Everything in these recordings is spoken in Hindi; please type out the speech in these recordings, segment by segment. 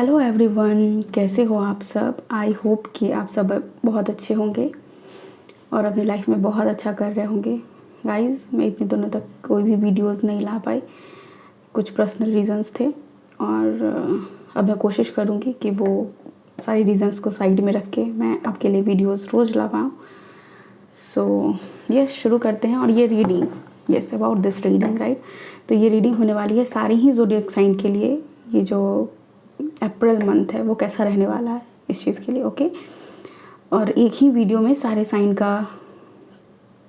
हेलो एवरीवन, कैसे हो आप सब। आई होप कि आप सब बहुत अच्छे होंगे और अपनी लाइफ में बहुत अच्छा कर रहे होंगे। गाइस, मैं इतने दिनों तक कोई भी वीडियोस नहीं ला पाई, कुछ पर्सनल रीज़न्स थे और अब मैं कोशिश करूँगी कि वो सारी रीज़न्स को साइड में रख के मैं आपके लिए वीडियोस रोज़ ला पाऊँ। सो यस, शुरू करते हैं। और ये reading, yes about this reading right, तो ये रीडिंग होने वाली है सारी ही ज़ोडिएक साइन के लिए। ये जो अप्रैल मंथ है वो कैसा रहने वाला है इस चीज़ के लिए, ओके। और एक ही वीडियो में सारे साइन का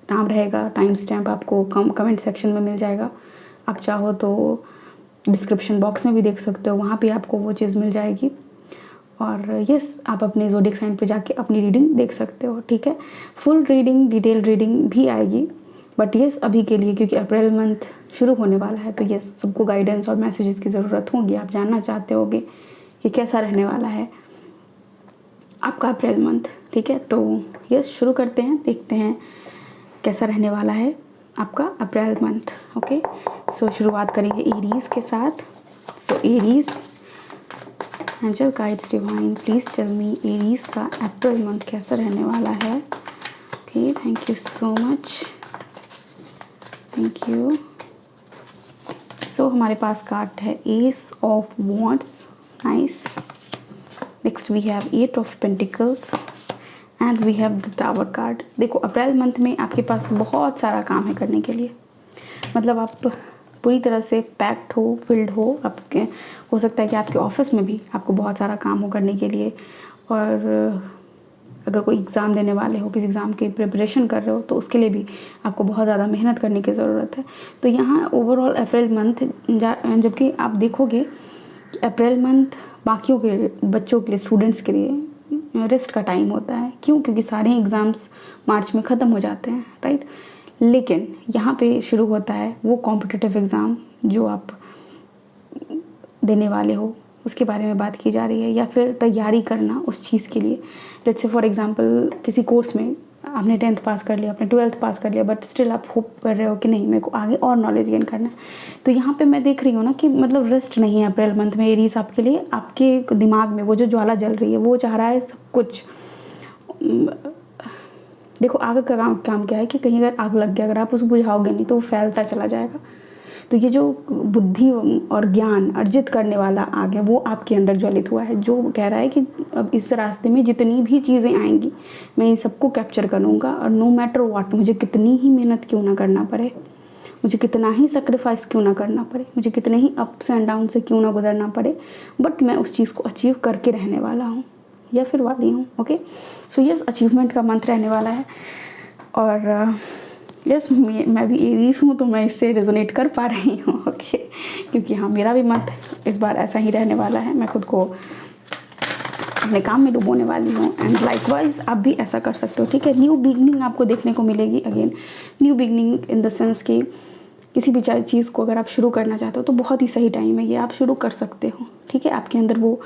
नाम रहेगा, टाइम स्टैम्प आपको कमेंट सेक्शन में मिल जाएगा। आप चाहो तो डिस्क्रिप्शन बॉक्स में भी देख सकते हो, वहाँ पे आपको वो चीज़ मिल जाएगी। और यस, आप अपने ज़ोडिएक साइन पे जाके अपनी रीडिंग देख सकते हो, ठीक है। फुल रीडिंग, डिटेल रीडिंग भी आएगी, बट यस अभी के लिए क्योंकि अप्रैल मंथ शुरू होने वाला है तो यस सबको गाइडेंस और मैसेजेस की ज़रूरत होगी। आप जानना चाहते होगे कि कैसा रहने वाला है आपका अप्रैल मंथ, ठीक है। तो यस शुरू करते हैं, देखते हैं कैसा रहने वाला है आपका अप्रैल मंथ, ओके। सो शुरुआत करेंगे एरीज़ के साथ। So Aries, angel guides divine please tell me Aries का अप्रैल मंथ कैसा रहने वाला है। Okay, thank you so much, thank you. So हमारे पास कार्ड है ace of wands, nice. Next we have 8 of pentacles and we have the tower card. देखो अप्रैल मंथ में आपके पास बहुत सारा काम है करने के लिए, मतलब आप पूरी तरह से पैक्ड हो, फिल्ड हो। आपके हो सकता है कि आपके ऑफिस में भी आपको बहुत सारा काम हो करने के लिए, और अगर कोई एग्ज़ाम देने वाले हो, किसी एग्ज़ाम की प्रिपरेशन कर रहे हो तो उसके लिए भी आपको बहुत ज़्यादा मेहनत करने की ज़रूरत है। तो यहाँ ओवरऑल अप्रैल मंथ, जबकि आप देखोगे अप्रैल मंथ बाकियों के लिए, बच्चों के लिए, स्टूडेंट्स के लिए रेस्ट का टाइम होता है। क्यों? क्योंकि सारे एग्ज़ाम्स मार्च में ख़त्म हो जाते हैं, राइट। लेकिन यहाँ पे शुरू होता है वो कॉम्पिटिटिव एग्ज़ाम जो आप देने वाले हो, उसके बारे में बात की जा रही है, या फिर तैयारी करना उस चीज़ के लिए। लेट्स से फॉर एग्जांपल किसी कोर्स में आपने 10th पास कर लिया, आपने 12th पास कर लिया, बट स्टिल आप होप कर रहे हो कि नहीं मेरे को आगे और नॉलेज गेन करना है। तो यहाँ पे मैं देख रही हूँ ना कि मतलब रेस्ट नहीं है अप्रैल मंथ में एरीज आपके लिए। आपके दिमाग में वो जो ज्वाला जल रही है वो चाह रहा है सब कुछ। देखो आग का काम क्या है कि कहीं अगर आग लग गया, अगर आप उसे बुझाओगे नहीं तो वो फैलता चला जाएगा। तो ये जो बुद्धि और ज्ञान अर्जित करने वाला आग है वो आपके अंदर ज्वलित हुआ है, जो कह रहा है कि अब इस रास्ते में जितनी भी चीज़ें आएंगी मैं इन सबको कैप्चर करूँगा, और नो मैटर व्हाट, मुझे कितनी ही मेहनत क्यों ना करना पड़े, मुझे कितना ही सेक्रीफाइस क्यों ना करना पड़े, मुझे कितने ही अप्स एंड डाउन से क्यों ना गुजरना पड़े, बट मैं उस चीज़ को अचीव करके रहने वाला हूँ या फिर वाली हूँ, ओके। सो यस, अचीवमेंट का मंत्र रहने वाला है। और यस मैं भी एरीज हूँ तो मैं इससे रेजोनेट कर पा रही हूँ, ओके। क्योंकि हाँ, मेरा भी मंथ इस बार ऐसा ही रहने वाला है। मैं खुद को अपने काम में डुबोने वाली हूँ, एंड लाइकवाइज आप भी ऐसा कर सकते हो, ठीक है। न्यू बिगनिंग आपको देखने को मिलेगी। Again new beginning in the sense कि किसी भी चीज़ को अगर आप शुरू करना चाहते हो तो बहुत ही सही टाइम है ये, आप शुरू कर सकते हो, ठीक है। आपके अंदर वो,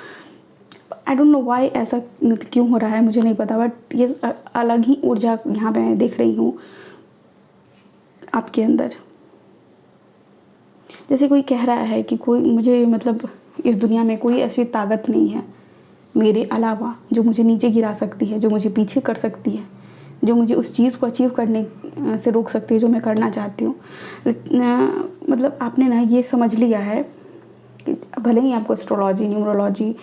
आई डोंट नो वाई ऐसा क्यों हो रहा है मुझे नहीं पता, बट ये अलग ही ऊर्जा यहाँ पे मैं देख रही हूँ आपके अंदर। जैसे कोई कह रहा है कि कोई मुझे, मतलब इस दुनिया में कोई ऐसी ताकत नहीं है मेरे अलावा जो मुझे नीचे गिरा सकती है, जो मुझे पीछे कर सकती है, जो मुझे उस चीज़ को अचीव करने से रोक सकती है जो मैं करना चाहती हूँ। मतलब आपने ना ये समझ लिया है कि भले ही आपको एस्ट्रोलॉजी, न्यूमरोलॉजी,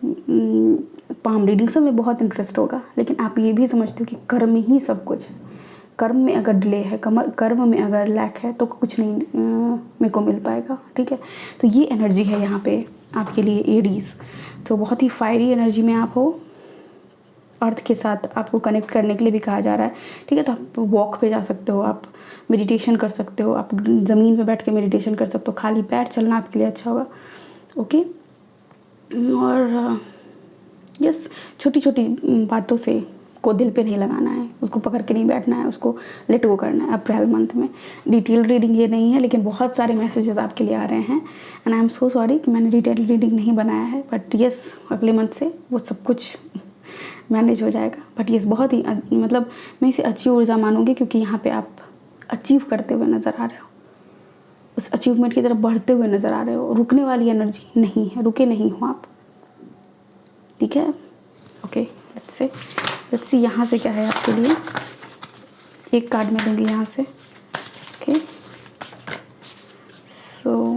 पाम रीडिंग सब में बहुत इंटरेस्ट होगा, लेकिन आप ये भी समझते हो कि कर्म ही सब कुछ है। कर्म में अगर डिले है, कर्म में अगर लैक है तो कुछ नहीं मेरे को मिल पाएगा, ठीक है। तो ये एनर्जी है यहाँ पे आपके लिए एरीज। तो बहुत ही फायरी एनर्जी में आप हो, अर्थ के साथ आपको कनेक्ट करने के लिए भी कहा जा रहा है, ठीक है। तो आप वॉक पे जा सकते हो, आप मेडिटेशन कर सकते हो, आप ज़मीन पे बैठ के मेडिटेशन कर सकते हो, खाली पैर चलना आपके लिए अच्छा होगा, ओके। और यस, छोटी छोटी बातों से को दिल पे नहीं लगाना है, उसको पकड़ के नहीं बैठना है, उसको लेट गो करना है। अप्रैल मंथ में डिटेल रीडिंग ये नहीं है, लेकिन बहुत सारे मैसेजेस आपके लिए आ रहे हैं, and I am so sorry कि मैंने डिटेल रीडिंग नहीं बनाया है, बट यस अगले मंथ से वो सब कुछ मैनेज हो जाएगा। बट यस बहुत ही मतलब मैं इसे अच्छी ऊर्जा मानूंगी, क्योंकि यहाँ पे आप अचीव करते हुए नज़र आ रहे हो, उस अचीवमेंट की तरफ बढ़ते हुए नज़र आ रहे हो। रुकने वाली एनर्जी नहीं है, रुके नहीं हो आप, ठीक है। ओके, लेट्स सी यहाँ से क्या है आपके लिए। एक कार्ड मैं लूँगी यहाँ से। Okay, so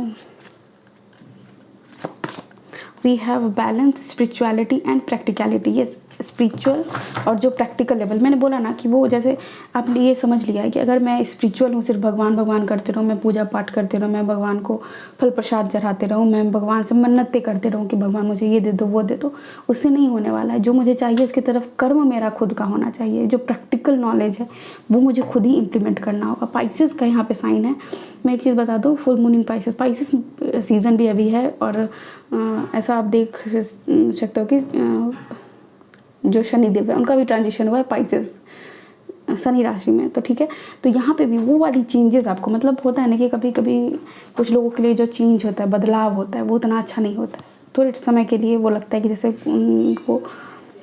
we have balance, spirituality and practicality. Yes, spiritual और जो प्रैक्टिकल लेवल, मैंने बोला ना कि वो जैसे आपने ये समझ लिया है कि अगर मैं स्पिरिचुअल हूँ, सिर्फ भगवान भगवान करते रहूँ, मैं पूजा पाठ करते रहूँ, मैं भगवान को फल प्रसाद चढ़ाते रहूँ, मैं भगवान से मन्नतें करते रहूँ कि भगवान मुझे ये दे दो वो दे दो, उससे नहीं होने वाला है। जो मुझे चाहिए उसकी तरफ कर्म मेरा खुद का होना चाहिए। जो प्रैक्टिकल नॉलेज है वो मुझे खुद ही इम्प्लीमेंट करना होगा। पाइसेस का यहाँ पे साइन है। मैं एक चीज़ बता दूँ, फुल मून इन पाइसेस सीज़न भी अभी है, और ऐसा आप देख सकते हो कि जो शनिदेव है उनका भी ट्रांजिशन हुआ है पाइसेस शनि राशि में। तो ठीक है, तो यहाँ पे भी वो वाली चेंजेस आपको, मतलब होता है ना कि कभी कभी कुछ लोगों के लिए जो चेंज होता है, बदलाव होता है, वो उतना अच्छा नहीं होता है। थोड़े समय के लिए वो लगता है कि जैसे उनको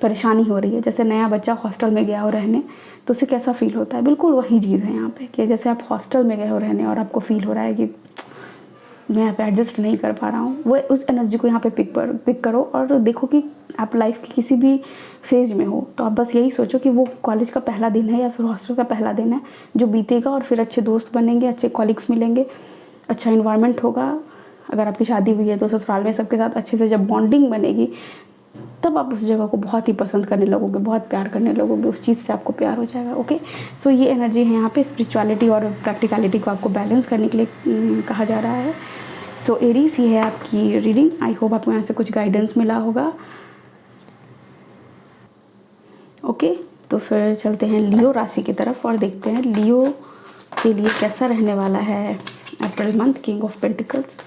परेशानी हो रही है। जैसे नया बच्चा हॉस्टल में गया हो रहने, तो उसे कैसा फील होता है, बिल्कुल वही चीज़ है यहाँ पे कि जैसे आप हॉस्टल में गए हो रहने और आपको फील हो रहा है कि मैं यहाँ पे एडजस्ट नहीं कर पा रहा हूँ। वो उस एनर्जी को यहाँ पे पिक करो और देखो कि आप लाइफ के किसी भी फेज में हो, तो आप बस यही सोचो कि वो कॉलेज का पहला दिन है या फिर हॉस्टल का पहला दिन है जो बीतेगा, और फिर अच्छे दोस्त बनेंगे, अच्छे कॉलीग्स मिलेंगे, अच्छा इन्वायरमेंट होगा। अगर आपकी शादी हुई है तो ससुराल में सबके साथ अच्छे से जब बॉन्डिंग बनेगी, तब आप उस जगह को बहुत ही पसंद करने लगोगे, बहुत प्यार करने लगोगे, उस चीज़ से आपको प्यार हो जाएगा। ओके, सो ये एनर्जी है यहाँ पे स्पिरिचुअलिटी और प्रैक्टिकलिटी को आपको बैलेंस करने के लिए कहा जा रहा है। सो एरीज, ये है आपकी रीडिंग। आई होप आपको यहाँ से कुछ गाइडेंस मिला होगा। ओके, तो फिर चलते हैं लियो राशि की तरफ और देखते हैं लियो के लिए कैसा रहने वाला है April month. King of pentacles,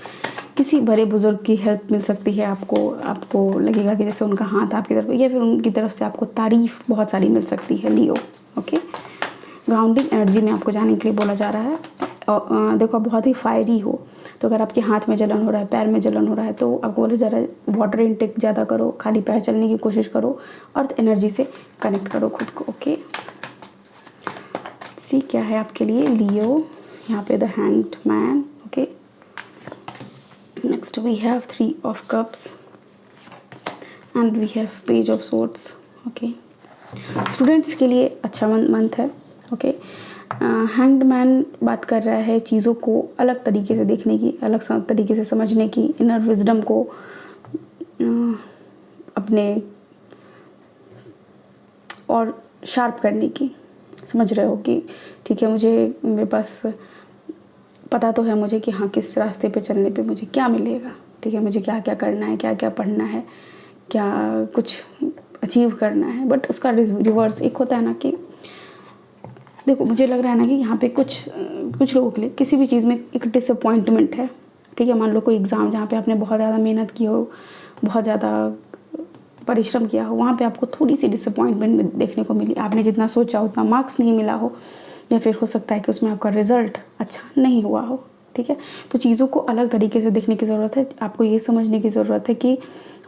किसी बड़े बुजुर्ग की हेल्प मिल सकती है आपको लगेगा कि जैसे उनका हाथ आपकी तरफ, या फिर उनकी तरफ से आपको तारीफ बहुत सारी मिल सकती है लियो। ओके, ग्राउंडिंग एनर्जी में आपको जाने के लिए बोला जा रहा है। और देखो, आप बहुत ही फायरी हो, तो अगर आपके हाथ में जलन हो रहा है, पैर में जलन हो रहा है, तो आपको बोला जा रहा है वाटर इनटेक ज़्यादा करो, खाली पैर चलने की कोशिश करो, अर्थ एनर्जी से कनेक्ट करो खुद को। ओके, सी क्या है आपके लिए लियो, यहाँ पे the hanged man. Okay, next we have 3 of cups and we have page of swords. Okay, students के लिए अच्छा मंथ है। ओके, हैंग्ड मैन बात कर रहा है चीज़ों को अलग तरीके से देखने की, अलग तरीके से समझने की, इनर विजडम को अपने और शार्प करने की। समझ रहे हो कि ठीक है, मेरे पास पता तो है मुझे कि हाँ किस रास्ते पे चलने पे मुझे क्या मिलेगा। ठीक है, मुझे क्या क्या करना है, क्या क्या पढ़ना है, क्या कुछ अचीव करना है। बट उसका रिवर्स एक होता है ना कि देखो, मुझे लग रहा है ना कि यहाँ पे कुछ लोगों के लिए किसी भी चीज़ में एक डिसअपॉइंटमेंट है। ठीक है, मान लो कोई एग्ज़ाम जहाँ पे आपने बहुत ज़्यादा मेहनत की हो, बहुत ज़्यादा परिश्रम किया हो, वहाँ पे आपको थोड़ी सी डिसअपॉइंटमेंट देखने को मिली। आपने जितना सोचा उतना मार्क्स नहीं मिला हो, या फिर हो सकता है कि उसमें आपका रिज़ल्ट अच्छा नहीं हुआ हो। ठीक है, तो चीज़ों को अलग तरीके से देखने की ज़रूरत है। आपको ये समझने की ज़रूरत है कि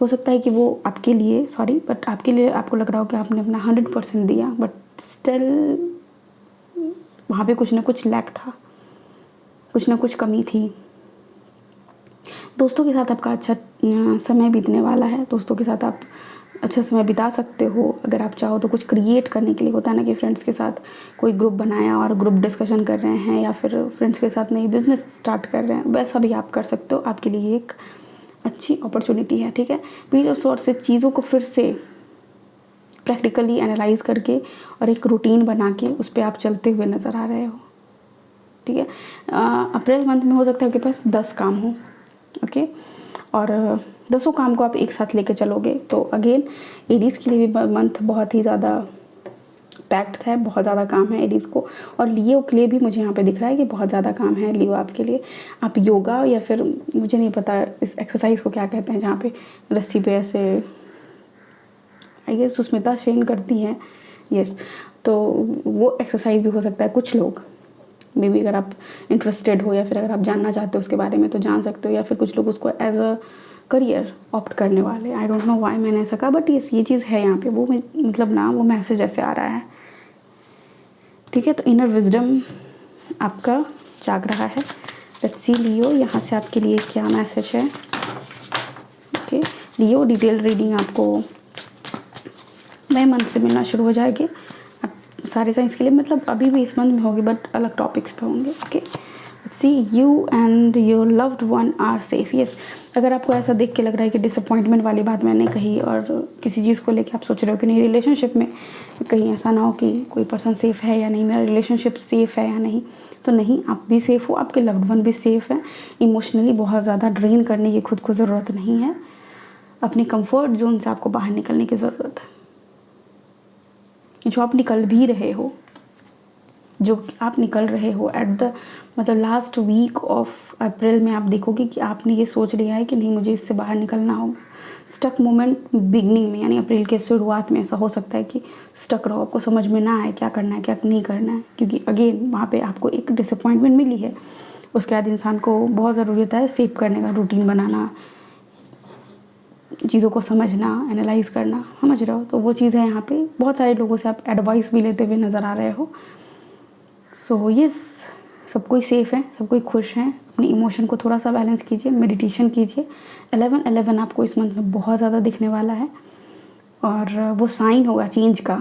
हो सकता है कि वो आपके लिए बट आपके लिए आपको लग रहा हो कि आपने अपना 100% दिया, बट स्टिल वहाँ पे कुछ ना कुछ लैक था, कुछ ना कुछ कमी थी। दोस्तों के साथ आपका अच्छा समय बीतने वाला है। दोस्तों के साथ आप अच्छा समय बिता सकते हो अगर आप चाहो तो। कुछ क्रिएट करने के लिए होता है ना कि फ्रेंड्स के साथ कोई ग्रुप बनाया और ग्रुप डिस्कशन कर रहे हैं, या फिर फ्रेंड्स के साथ नई बिजनेस स्टार्ट कर रहे हैं, वैसा भी आप कर सकते हो। आपके लिए एक अच्छी अपॉर्चुनिटी है। ठीक है, पेज ऑफ सॉर्ड्स से चीज़ों को फिर से प्रैक्टिकली एनालाइज करके और एक रूटीन बना के उस पर आप चलते हुए नज़र आ रहे हो। ठीक है, अप्रैल मंथ में हो सकता है आपके पास 10 काम हो। ओके, और 10 काम को आप एक साथ लेके चलोगे तो अगेन एरीज के लिए भी मंथ बहुत ही ज़्यादा पैक्ड है, बहुत ज़्यादा काम है एरीज को। और लियो के लिए भी मुझे यहाँ पे दिख रहा है कि बहुत ज़्यादा काम है लियो आपके लिए। आप योगा या फिर मुझे नहीं पता इस एक्सरसाइज को क्या कहते हैं, जहाँ पे रस्सी पे ऐसे, आई गेस सुष्मिता सेन करती हैं, यस, तो वो एक्सरसाइज भी हो सकता है। कुछ लोग मे बी अगर आप इंटरेस्टेड हो या फिर अगर आप जानना चाहते हो उसके बारे में तो जान सकते हो, या फिर कुछ लोग उसको एज अ करियर ऑप्ट करने वाले। आई डोंट नो व्हाई मैंने ऐसा कहा, बट यस ये चीज़ है यहाँ पे। वो मतलब ना वो मैसेज ऐसे आ रहा है। ठीक है, तो इनर विजडम आपका जाग रहा है। लेट्स सी लियो, यहाँ से आपके लिए क्या मैसेज है। ओके, लियो डिटेल रीडिंग आपको नए मंथ से मिलना शुरू हो जाएंगे। अब सारे साइंस के लिए मतलब अभी भी इस मंथ में होगी बट अलग टॉपिक्स पे होंगे। Okay, see you and your loved one are safe. Yes, अगर आपको ऐसा देख के लग रहा है कि डिसअपॉइंटमेंट वाली बात मैंने कही और किसी चीज़ को लेके आप सोच रहे हो कि नहीं रिलेशनशिप में कहीं ऐसा ना हो कि कोई पर्सन सेफ़ है या नहीं, मेरा रिलेशनशिप सेफ़ है या नहीं, तो नहीं, आप भी सेफ़ हो, आपके लव्ड वन भी सेफ़ है। इमोशनली बहुत ज़्यादा ड्रेन करने की खुद को ज़रूरत नहीं है। अपनी कंफर्ट जोन से आपको बाहर निकलने की ज़रूरत है। जो आप निकल भी रहे हो, जो आप निकल रहे हो एट द मतलब लास्ट वीक ऑफ अप्रैल में आप देखोगे कि आपने ये सोच लिया है कि नहीं मुझे इससे बाहर निकलना होगा। स्टक मोमेंट बिगनिंग में यानी अप्रैल के शुरुआत में ऐसा हो सकता है कि स्टक रहो, आपको समझ में ना आए क्या करना है क्या नहीं करना है, क्योंकि अगेन वहाँ पे आपको एक डिसअपॉइंटमेंट मिली है। उसके बाद इंसान को बहुत ज़रूरी होता है सेव करने का, रूटीन बनाना, चीज़ों को समझना, एनालाइज करना, समझ रहे हो। तो वो चीज़ है यहाँ पे। बहुत सारे लोगों से आप एडवाइस भी लेते हुए नज़र आ रहे हो। सो यस, सब कोई सेफ़ है, सब कोई खुश हैं। अपनी इमोशन को थोड़ा सा बैलेंस कीजिए, मेडिटेशन कीजिए। 11/11 आपको इस मंथ में बहुत ज़्यादा दिखने वाला है और वो साइन होगा चेंज का,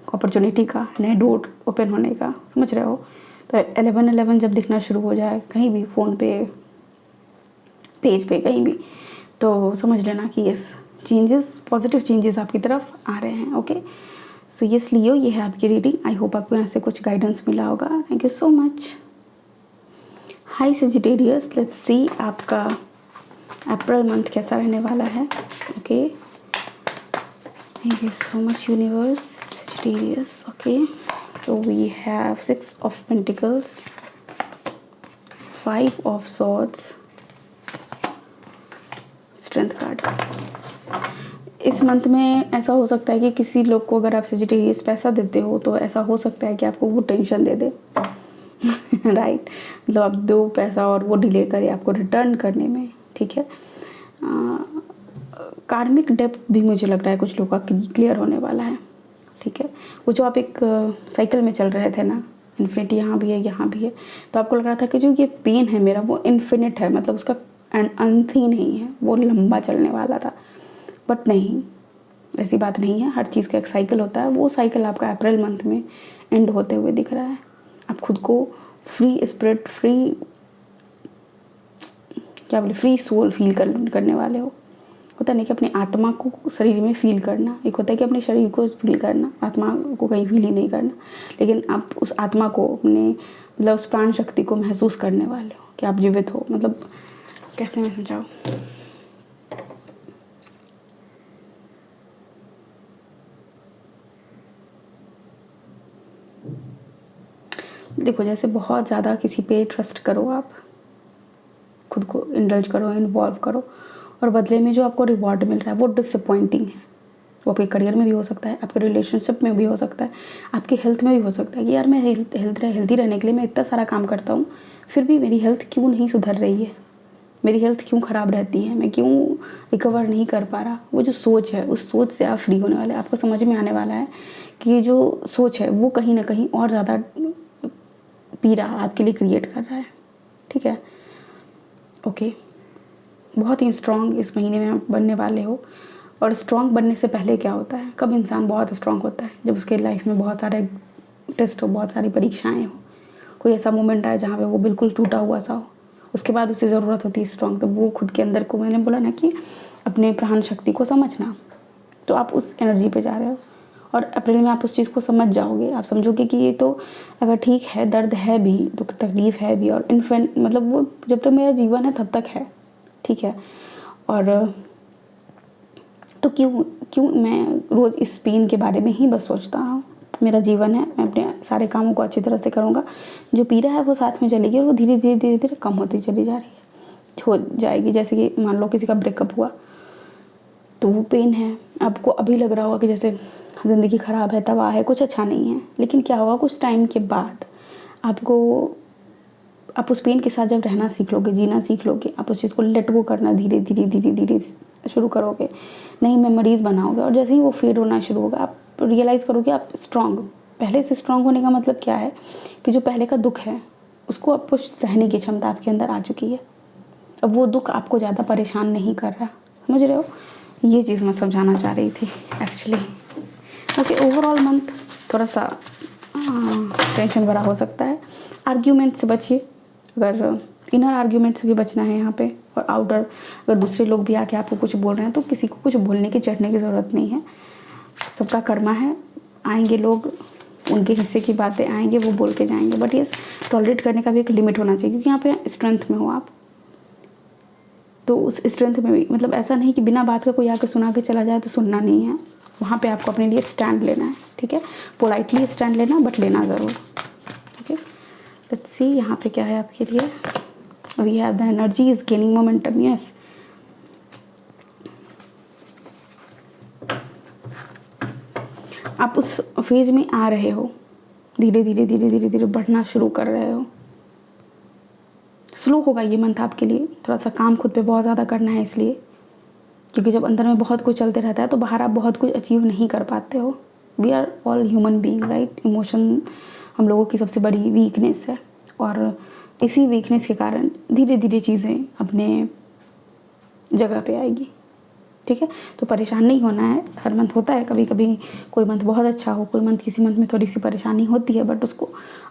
अपॉर्चुनिटी का, नए डोर ओपन होने का, समझ रहे हो। तो 11/11 जब दिखना शुरू हो जाए कहीं भी, फ़ोन पे, पेज पे, कहीं भी, तो समझ लेना कि यस चेंजेस, पॉजिटिव चेंजेस आपकी तरफ आ रहे हैं। ओके, सो यस लियो, ये है आपकी रीडिंग। आई होप आपको यहाँ से कुछ गाइडेंस मिला होगा। Thank you so much. Hi Sagittarius, let's see आपका अप्रैल मंथ कैसा रहने वाला है। Okay, thank you so much universe. Sagittarius, okay, so we have 6 of pentacles, 5 of swords, strength card. इस मंथ में ऐसा हो सकता है कि किसी लोग को अगर आप सेजिटेरियस पैसा देते हो तो ऐसा हो सकता है कि आपको वो टेंशन दे दे राइट, मतलब आप दो पैसा और वो डिले करे आपको रिटर्न करने में। ठीक है, कार्मिक डेप्थ भी मुझे लग रहा है कुछ लोगों का क्लियर होने वाला है। ठीक है, वो जो आप एक साइकिल में चल रहे थे ना, इन्फिनिटी यहाँ भी है यहाँ भी है, तो आपको लग रहा था कि जो ये पेन है मेरा वो इन्फिनिट है, मतलब उसका अंत ही नहीं है, वो लंबा चलने वाला था। बट नहीं, ऐसी बात नहीं है। हर चीज़ का एक साइकिल होता है। वो साइकिल आपका अप्रैल मंथ में एंड होते हुए दिख रहा है। आप खुद को फ्री स्पिरिट, फ्री क्या बोले, फ्री सोल फील करने वाले हो। होता नहीं कि अपनी आत्मा को शरीर में फील करना, एक होता है कि अपने शरीर को फील करना, आत्मा को कहीं फील ही नहीं करना। लेकिन आप उस आत्मा को, अपने मतलब उस प्राण शक्ति को महसूस करने वाले हो कि आप जीवित हो। मतलब कैसे मैं समझाऊँ, देखो जैसे बहुत ज़्यादा किसी पे ट्रस्ट करो, आप खुद को इंडल्ज करो, इन्वॉल्व करो, और बदले में जो आपको रिवॉर्ड मिल रहा है वो डिसअपॉइंटिंग है। वो आपके करियर में भी हो सकता है, आपके रिलेशनशिप में भी हो सकता है, आपकी हेल्थ में भी हो सकता है कि यार मैं हेल्दी रहने के लिए मैं इतना सारा काम करता हूँ, फिर भी मेरी हेल्थ क्यों नहीं सुधर रही है, मेरी हेल्थ क्यों ख़राब रहती है, मैं क्यों रिकवर नहीं कर पा रहा। वो जो सोच है, उस सोच से आप फ्री होने वाले, आपको समझ में आने वाला है कि ये जो सोच है वो कहीं ना कहीं और ज़्यादा पीड़ा आपके लिए क्रिएट कर रहा है। ठीक है, ओके, बहुत ही स्ट्रॉन्ग इस महीने में आप बनने वाले हो। और स्ट्रॉन्ग बनने से पहले क्या होता है, कब इंसान बहुत स्ट्रॉन्ग होता है, जब उसके लाइफ में बहुत सारे टेस्ट हो, बहुत सारी परीक्षाएं हो, कोई ऐसा मोमेंट आए जहाँ पे वो बिल्कुल टूटा हुआ सा हो, उसके बाद उसे ज़रूरत होती है स्ट्रॉन्ग। तो वो खुद के अंदर को, मैंने बोला ना कि अपने प्राण शक्ति को समझना, तो आप उस एनर्जी पे जा रहे हो और अप्रैल में आप उस चीज़ को समझ जाओगे। आप समझोगे कि ये तो अगर ठीक है, दर्द है भी, तो तकलीफ़ है भी, और इन्फेंट मतलब वो जब तक मेरा जीवन है तब तक है। ठीक है, और तो क्यों क्यों मैं रोज़ इस पेन के बारे में ही बस सोचता हूँ। मेरा जीवन है, मैं अपने सारे कामों को अच्छी तरह से करूँगा, जो पीड़ा है वो साथ में चलेगी और वो धीरे धीरे धीरे धीरे कम होती चली जा रही है, हो जाएगी। जैसे कि मान लो किसी का ब्रेकअप हुआ तो वो पेन है, आपको अभी लग रहा होगा कि जैसे ज़िंदगी ख़राब है, तबाह है, कुछ अच्छा नहीं है, लेकिन क्या होगा कुछ टाइम के बाद आप उस पेन के साथ जब रहना सीख लोगे, जीना सीख लोगे, आप उस चीज़ को लेट गो करना धीरे धीरे धीरे धीरे शुरू करोगे, नई मेमोरीज बनाओगे, और जैसे ही वो फेड होना शुरू होगा आप रियलाइज़ करोगे आप स्ट्रॉन्ग, पहले से स्ट्रॉन्ग होने का मतलब क्या है कि जो पहले का दुख है उसको आपको सहने की क्षमता आपके अंदर आ चुकी है। अब वो दुख आपको ज़्यादा परेशान नहीं कर रहा, समझ रहे हो। ये चीज़ मैं समझाना चाह रही थी एक्चुअली। ओके, ओवरऑल मंथ थोड़ा सा टेंशन भरा हो सकता है। आर्ग्यूमेंट से बचिए, अगर इनर आर्ग्यूमेंट से भी बचना है यहाँ पे। और आउटर अगर दूसरे लोग भी आके आपको कुछ बोल रहे हैं तो किसी को कुछ बोलने की चढ़ने की ज़रूरत नहीं है। सबका कर्मा है, आएंगे लोग, उनके हिस्से की बातें आएंगे, वो बोल के जाएंगे। बट ये टॉलरेट करने का भी एक लिमिट होना चाहिए, क्योंकि यहाँ पे स्ट्रेंथ में हो आप, तो उस स्ट्रेंथ में भी मतलब ऐसा नहीं कि बिना बात का कोई आके सुना के चला जाए तो सुनना नहीं है। वहाँ पे आपको अपने लिए स्टैंड लेना है, ठीक है। पोलाइटली स्टैंड लेना, बट लेना ज़रूर, ठीक है। लेट्स सी यहाँ पे क्या है आपके लिए। We have the energy is gaining momentum, yes. आप उस फेज में आ रहे हो, धीरे धीरे धीरे धीरे धीरे बढ़ना शुरू कर रहे हो। स्लो होगा ये मंथ आपके लिए, थोड़ा सा काम खुद पे बहुत ज़्यादा करना है इसलिए, क्योंकि जब अंदर में बहुत कुछ चलते रहता है तो बाहर आप बहुत कुछ अचीव नहीं कर पाते हो। We are all human being, right. Emotion हम लोगों की सबसे बड़ी वीकनेस है, और इसी वीकनेस के कारण धीरे धीरे चीज़ें अपने जगह पे आएगी, ठीक है। तो परेशान नहीं होना है। हर मंथ होता है, कभी कभी कोई मंथ बहुत अच्छा हो, कोई मंथ किसी मंथ में थोड़ी सी परेशानी होती है, बट उसको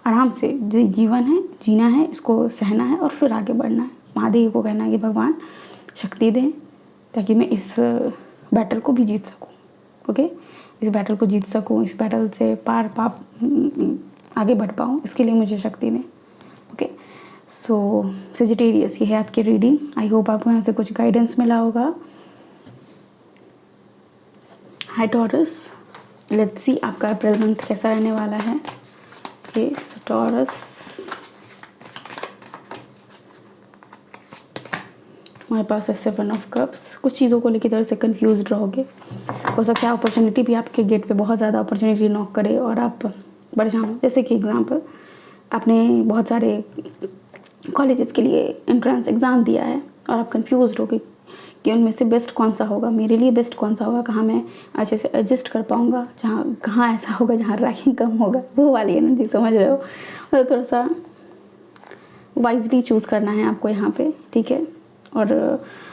आराम से, जीवन है, जीना है, इसको सहना है और फिर आगे बढ़ना है। महादेव को कहना है कि भगवान शक्ति दें ताकि मैं इस बैटल को भी जीत सकूं, ओके। इस बैटल को जीत सकूं, इस बैटल से पार पाप आगे बढ़ पाऊँ, इसके लिए मुझे शक्ति दें, ओके। सो सेजिटेरियस, ये है आपकी रीडिंग। आई होप आपको यहाँ से कुछ गाइडेंस मिला होगा। हाय टॉरस, लेट्स सी आपका अप्रैल मंथ कैसा रहने वाला है। ओके, टॉरस, हमारे पास है 7 ऑफ कप्स। कुछ चीज़ों को लेकर थोड़े से कंफ्यूज रहोगे, हो सकता है अपॉर्चुनिटी भी आपके गेट पे बहुत ज़्यादा अपॉर्चुनिटी नॉक करे और आप परेशान हो। जैसे कि एग्जांपल, आपने बहुत सारे कॉलेजेस के लिए एंट्रेंस एग्ज़ाम दिया है और आप कंफ्यूज रहोगे कि उनमें से बेस्ट कौन सा होगा, मेरे लिए बेस्ट कौन सा होगा, कहाँ मैं अच्छे से एडजस्ट कर पाऊँगा, कहाँ ऐसा होगा जहाँ रैंकिंग कम होगा, वो वाली एनर्जी, समझ रहे हो। मतलब थोड़ा सा वाइजली चूज़ करना है आपको यहाँ पे, ठीक है। और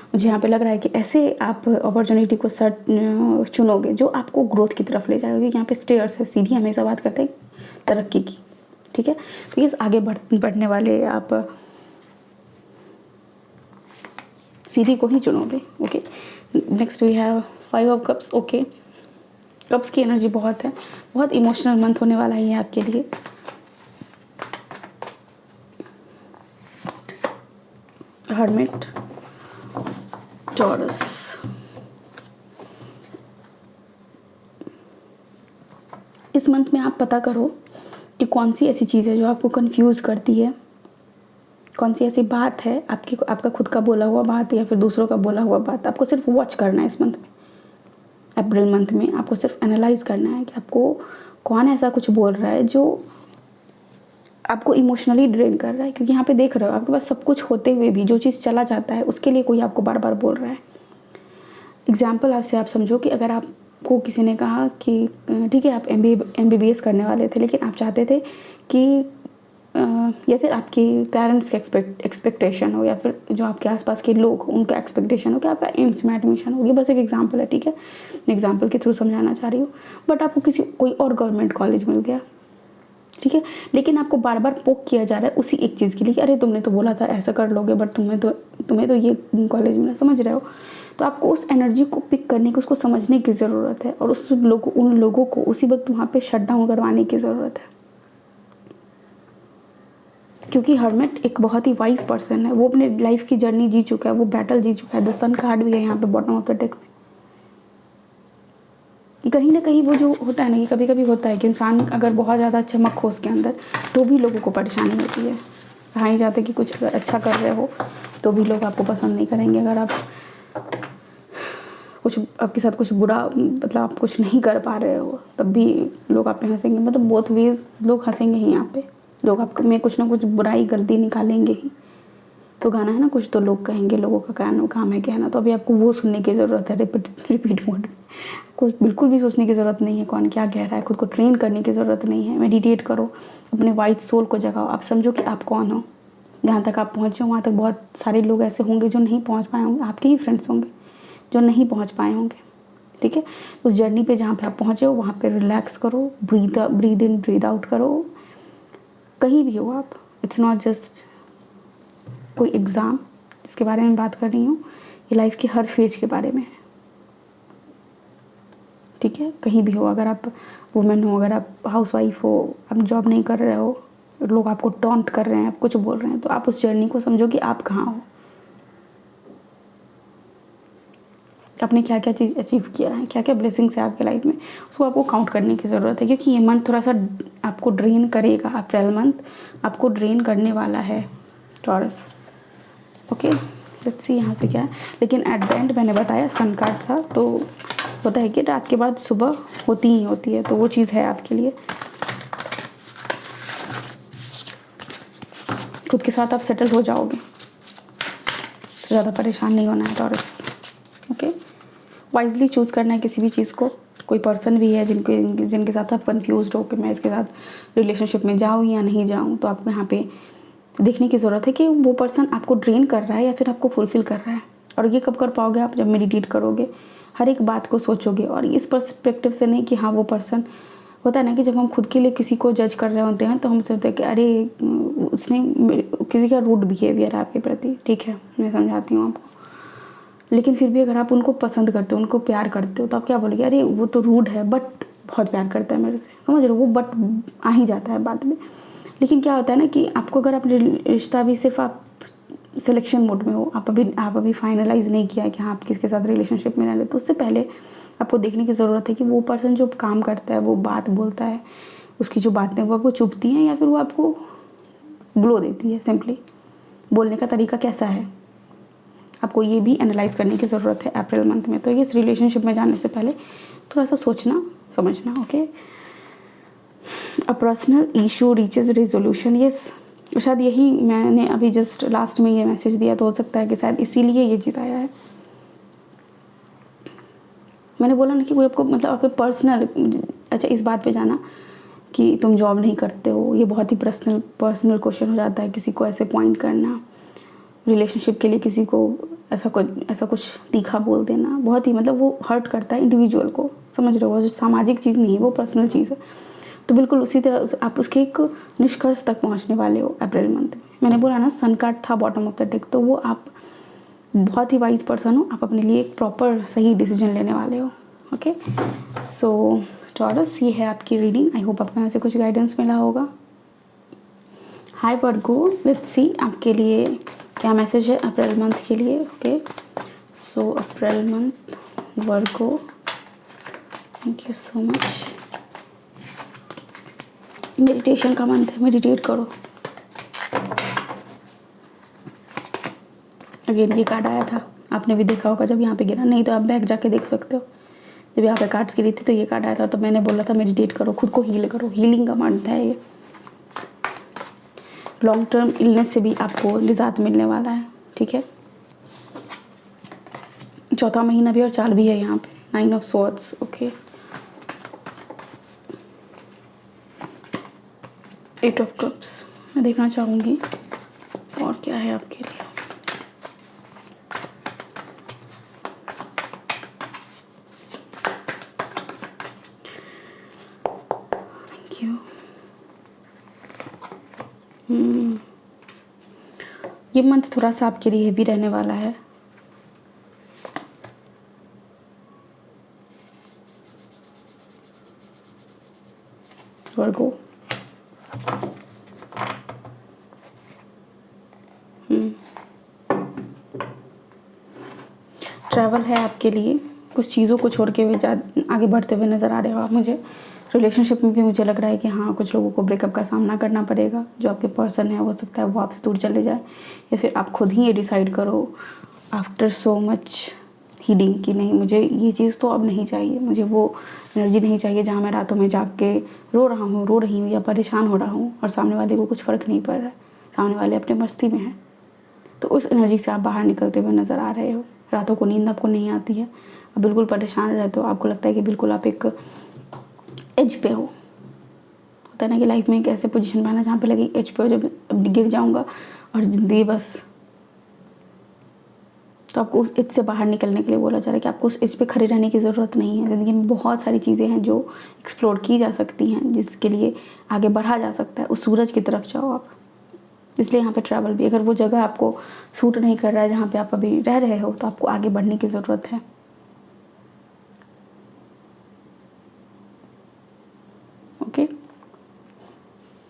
मुझे यहाँ पे लग रहा है कि ऐसे आप अपॉर्चुनिटी को चुनोगे जो आपको ग्रोथ की तरफ ले जाएगी। यहाँ पे स्टेयर्स है, सीधी हमेशा बात करते हैं तरक्की की, ठीक है। तो ये आगे बढ़ने वाले आप सीधी को ही चुनोगे, okay. Next we have 5 of cups, okay. Cups की एनर्जी बहुत है, बहुत इमोशनल मंथ होने वाला है ये आपके लिए। हर्मिट, टॉरस, इस मंथ में आप पता करो कि कौन सी ऐसी चीज़ है जो आपको कंफ्यूज करती है, कौन सी ऐसी बात है आपका खुद का बोला हुआ बात या फिर दूसरों का बोला हुआ बात। आपको सिर्फ वॉच करना है इस मंथ में, अप्रैल मंथ में आपको सिर्फ एनालाइज करना है कि आपको कौन ऐसा कुछ बोल रहा है जो आपको इमोशनली ड्रेन कर रहा है। क्योंकि यहाँ पे देख रहे हो आपके पास सब कुछ होते हुए भी जो चीज़ चला जाता है उसके लिए कोई आपको बार बार बोल रहा है। एग्जाम्पल आपसे आप समझो कि अगर आपको किसी ने कहा कि ठीक है आप MBBS करने वाले थे, लेकिन आप चाहते थे कि या फिर आपके पेरेंट्स के एक्सपेक्टेशन हो या फिर जो आपके आसपास के लोग हो उनका एक्सपेक्टेशन हो कि आपका एम्स में एडमिशन हो। ये बस एक एग्जांपल है, ठीक है, एग्जांपल के थ्रू समझाना चाह रही हूँ। बट आपको कोई और गवर्नमेंट कॉलेज मिल गया, ठीक है, लेकिन आपको बार बार पोक किया जा रहा है उसी एक चीज़ के लिए कि अरे तुमने तो बोला था ऐसा कर लोगे, बट तुम्हें तो ये कॉलेज मिला, समझ रहे हो। तो आपको उस एनर्जी को पिक करने की, उसको समझने की ज़रूरत है और उन लोगों को उसी वक्त वहाँ पे शट डाउन करवाने की ज़रूरत है। क्योंकि हर्मिट एक बहुत ही वाइज पर्सन है, वो अपने लाइफ की जर्नी जी चुका है, वो बैटल जी चुका है। द सन कार्ड भी है यहाँ पे बॉटम ऑफ द डेक में। कि कहीं ना कहीं वो जो होता है ना, कि कभी कभी होता है कि इंसान अगर बहुत ज़्यादा चमक हो उसके अंदर तो भी लोगों को परेशानी होती है। कहा ही जाता है कि कुछ अगर अच्छा कर रहे हो तो भी लोग आपको पसंद नहीं करेंगे। अगर आप आपके साथ कुछ बुरा, मतलब आप कुछ नहीं कर पा रहे हो तब भी लोग आप पे हंसेंगे। मतलब बोथ वेज लोग हंसेंगे ही यहाँ पे, लोग आप में कुछ ना कुछ बुराई गलती निकालेंगे ही। तो गाना है ना, कुछ तो लोग कहेंगे, लोगों का काम है कहना। तो अभी आपको वो सुनने की ज़रूरत है रिपीट मोड में। कुछ बिल्कुल भी सोचने की ज़रूरत नहीं है कौन क्या कह रहा है, खुद को ट्रेन करने की ज़रूरत नहीं है। मेडिटेट करो, अपने वाइट सोल को जगाओ। आप समझो कि आप कौन हो, जहाँ तक आप पहुँचे वहाँ तक बहुत सारे लोग ऐसे होंगे जो नहीं पहुँच पाए होंगे, आपके ही फ्रेंड्स होंगे जो नहीं पहुँच पाए होंगे। ठीक है। उस जर्नी पे जहाँ पे आप पहुँचे हो वहाँ पे रिलैक्स करो, ब्रीद इन ब्रीद आउट करो। कहीं भी हो आप, इट्स नॉट जस्ट कोई एग्ज़ाम जिसके बारे में बात कर रही हूँ, ये लाइफ के हर फेज के बारे में है, ठीक है। कहीं भी हो, अगर आप वुमेन हो, अगर आप हाउसवाइफ हो, आप जॉब नहीं कर रहे हो, लोग आपको टॉन्ट कर रहे हैं, आप कुछ बोल रहे हैं, तो आप उस जर्नी को समझो कि आप कहाँ हो, आपने क्या क्या चीज़ अचीव किया है, क्या क्या ब्लेसिंग्स है आपके लाइफ में, उसको आपको काउंट करने की ज़रूरत है। क्योंकि ये मंथ थोड़ा सा आपको ड्रेन करेगा, अप्रैल मंथ आपको ड्रेन करने वाला है टॉरस। ओके, लेट्स सी यहाँ से क्या है। लेकिन एट द एंड मैंने बताया सन कार्ड था, तो होता है कि रात के बाद सुबह होती ही होती है, तो वो चीज़ है आपके लिए। खुद के साथ आप सेटल हो जाओगे, तो ज़्यादा परेशान नहीं होना है टॉरस। ओके, वाइजली चूज़ करना है किसी भी चीज़ को। कोई पर्सन भी है जिनके साथ आप कंफ्यूज हो कि मैं इसके साथ रिलेशनशिप में जाऊँ या नहीं जाऊँ, तो आपको यहाँ पे देखने की ज़रूरत है कि वो पर्सन आपको ड्रेन कर रहा है या फिर आपको फुलफिल कर रहा है। और ये कब कर पाओगे आप, जब मेडिटेट करोगे, हर एक बात को सोचोगे, और इस पर्सपेक्टिव से नहीं कि हाँ वो पर्सन, होता है ना कि जब हम खुद के लिए किसी को जज कर रहे होते हैं तो हम सोचते हैं कि अरे उसने किसी का रूड बिहेवियर है आपके प्रति, ठीक है मैं समझाती हूँ आपको। लेकिन फिर भी अगर आप उनको पसंद करते हो, उनको प्यार करते हो, तो आप क्या बोलोगे, अरे वो तो रूड है बट बहुत प्यार करता है मेरे से, समझ रहे हो, वो बट आ ही जाता है बाद में। लेकिन क्या होता है ना कि आपको, अगर आप रिश्ता भी सिर्फ आप सिलेक्शन मोड में हो, आप अभी फाइनलाइज नहीं किया है कि हाँ आप किसके साथ रिलेशनशिप में रहने, तो उससे पहले आपको देखने की ज़रूरत है कि वो पर्सन जो काम करता है, वो बात बोलता है, उसकी जो बातें वो आपको चुभती हैं या फिर वो आपको ग्लो देती है, सिंपली बोलने का तरीका कैसा है, आपको ये भी एनालाइज करने की ज़रूरत है अप्रैल मंथ में। तो इस रिलेशनशिप में जाने से पहले थोड़ा सा सोचना समझना। Okay, a personal issue reaches resolution, yes, शायद यही मैंने अभी जस्ट लास्ट में ये मैसेज दिया, तो हो सकता है कि शायद इसीलिए ये चीज़ आया है। मैंने बोला ना कि कोई आपको, मतलब आपके पर्सनल, अच्छा इस बात पे जाना कि तुम जॉब नहीं करते हो, ये बहुत ही पर्सनल क्वेश्चन हो जाता है, किसी को ऐसे पॉइंट करना रिलेशनशिप के लिए, किसी को ऐसा कुछ तीखा बोल देना, बहुत ही, मतलब वो हर्ट करता है इंडिविजुअल को, समझ रहे हो, वो सामाजिक चीज़ नहीं है, वो पर्सनल चीज़ है। तो बिल्कुल उसी तरह आप उसके एक निष्कर्ष तक पहुंचने वाले हो अप्रैल मंथ में। मैंने बोला ना सन कार्ड था बॉटम ऑफ द डेक, तो वो आप बहुत ही वाइज पर्सन हो, आप अपने लिए एक प्रॉपर सही डिसीजन लेने वाले हो। ओके, सो टॉरस, ये है आपकी रीडिंग। आई होप आपको यहाँ से कुछ गाइडेंस मिला होगा। हाय वर्गो, लेट्स सी आपके लिए क्या मैसेज है अप्रैल मंथ के लिए। Okay, so April month Virgo, thank you so much. Meditation का मंथ है, मेडिटेट करो। अगेन ये कार्ड आया था, आपने भी देखा होगा जब यहाँ पे गिरा, नहीं तो आप बैक जाके देख सकते हो। जब यहाँ पे कार्ड्स गिरी थी तो ये कार्ड आया था, तो मैंने बोला था मेडिटेट करो, खुद को हील करो, हीलिंग का मंथ है ये। लॉन्ग टर्म इलनेस से भी आपको निजात मिलने वाला है, ठीक है। चौथा महीना भी और चाल भी है यहाँ पे, 9 of swords. Okay, 8 of cups. मैं देखना चाहूँगी और क्या है आपके लिए। Thank you. ये मंथ थोड़ा सा आपके लिए भी रहने वाला है। वर्गो, ट्रैवल है आपके लिए, कुछ चीज़ों को छोड़ के भी आगे बढ़ते हुए नज़र आ रहे हो आप मुझे। रिलेशनशिप में भी मुझे लग रहा है कि हाँ कुछ लोगों को ब्रेकअप का सामना करना पड़ेगा। जो आपके पर्सन है, हो सकता है वो आपसे दूर चले जाए, या फिर आप खुद ही ये डिसाइड करो आफ्टर सो मच हीलिंग कि नहीं, मुझे ये चीज़ तो अब नहीं चाहिए, मुझे वो एनर्जी नहीं चाहिए जहाँ मैं रातों में जाग के रो रही हूँ या परेशान हो रहा हूँ और सामने वाले को कुछ फ़र्क नहीं पड़ रहा है, सामने वाले अपने मस्ती में हैं। तो उस एनर्जी से आप बाहर निकलते हुए नज़र आ रहे हो। रातों को नींद आपको नहीं आती है, आप बिल्कुल परेशान रहते हो, आपको लगता है कि बिल्कुल आप एक एज पे हो। होता है ना कि लाइफ में एक ऐसे पोजीशन में आना जहाँ पे लगे एज पे हो, जब गिर जाऊँगा और ज़िंदगी बस तो आपको उस एज से बाहर निकलने के लिए बोला जा रहा है कि आपको उस एज पे खड़े रहने की ज़रूरत नहीं है। ज़िंदगी में बहुत सारी चीज़ें हैं जो एक्सप्लोर की जा सकती हैं, जिसके लिए आगे बढ़ा जा सकता है। उस सूरज की तरफ जाओ आप। इसलिए यहाँ पे ट्रैवल भी, अगर वो जगह आपको सूट नहीं कर रहा है जहाँ पे आप अभी रह रहे हो, तो आपको आगे बढ़ने की ज़रूरत है। ओके,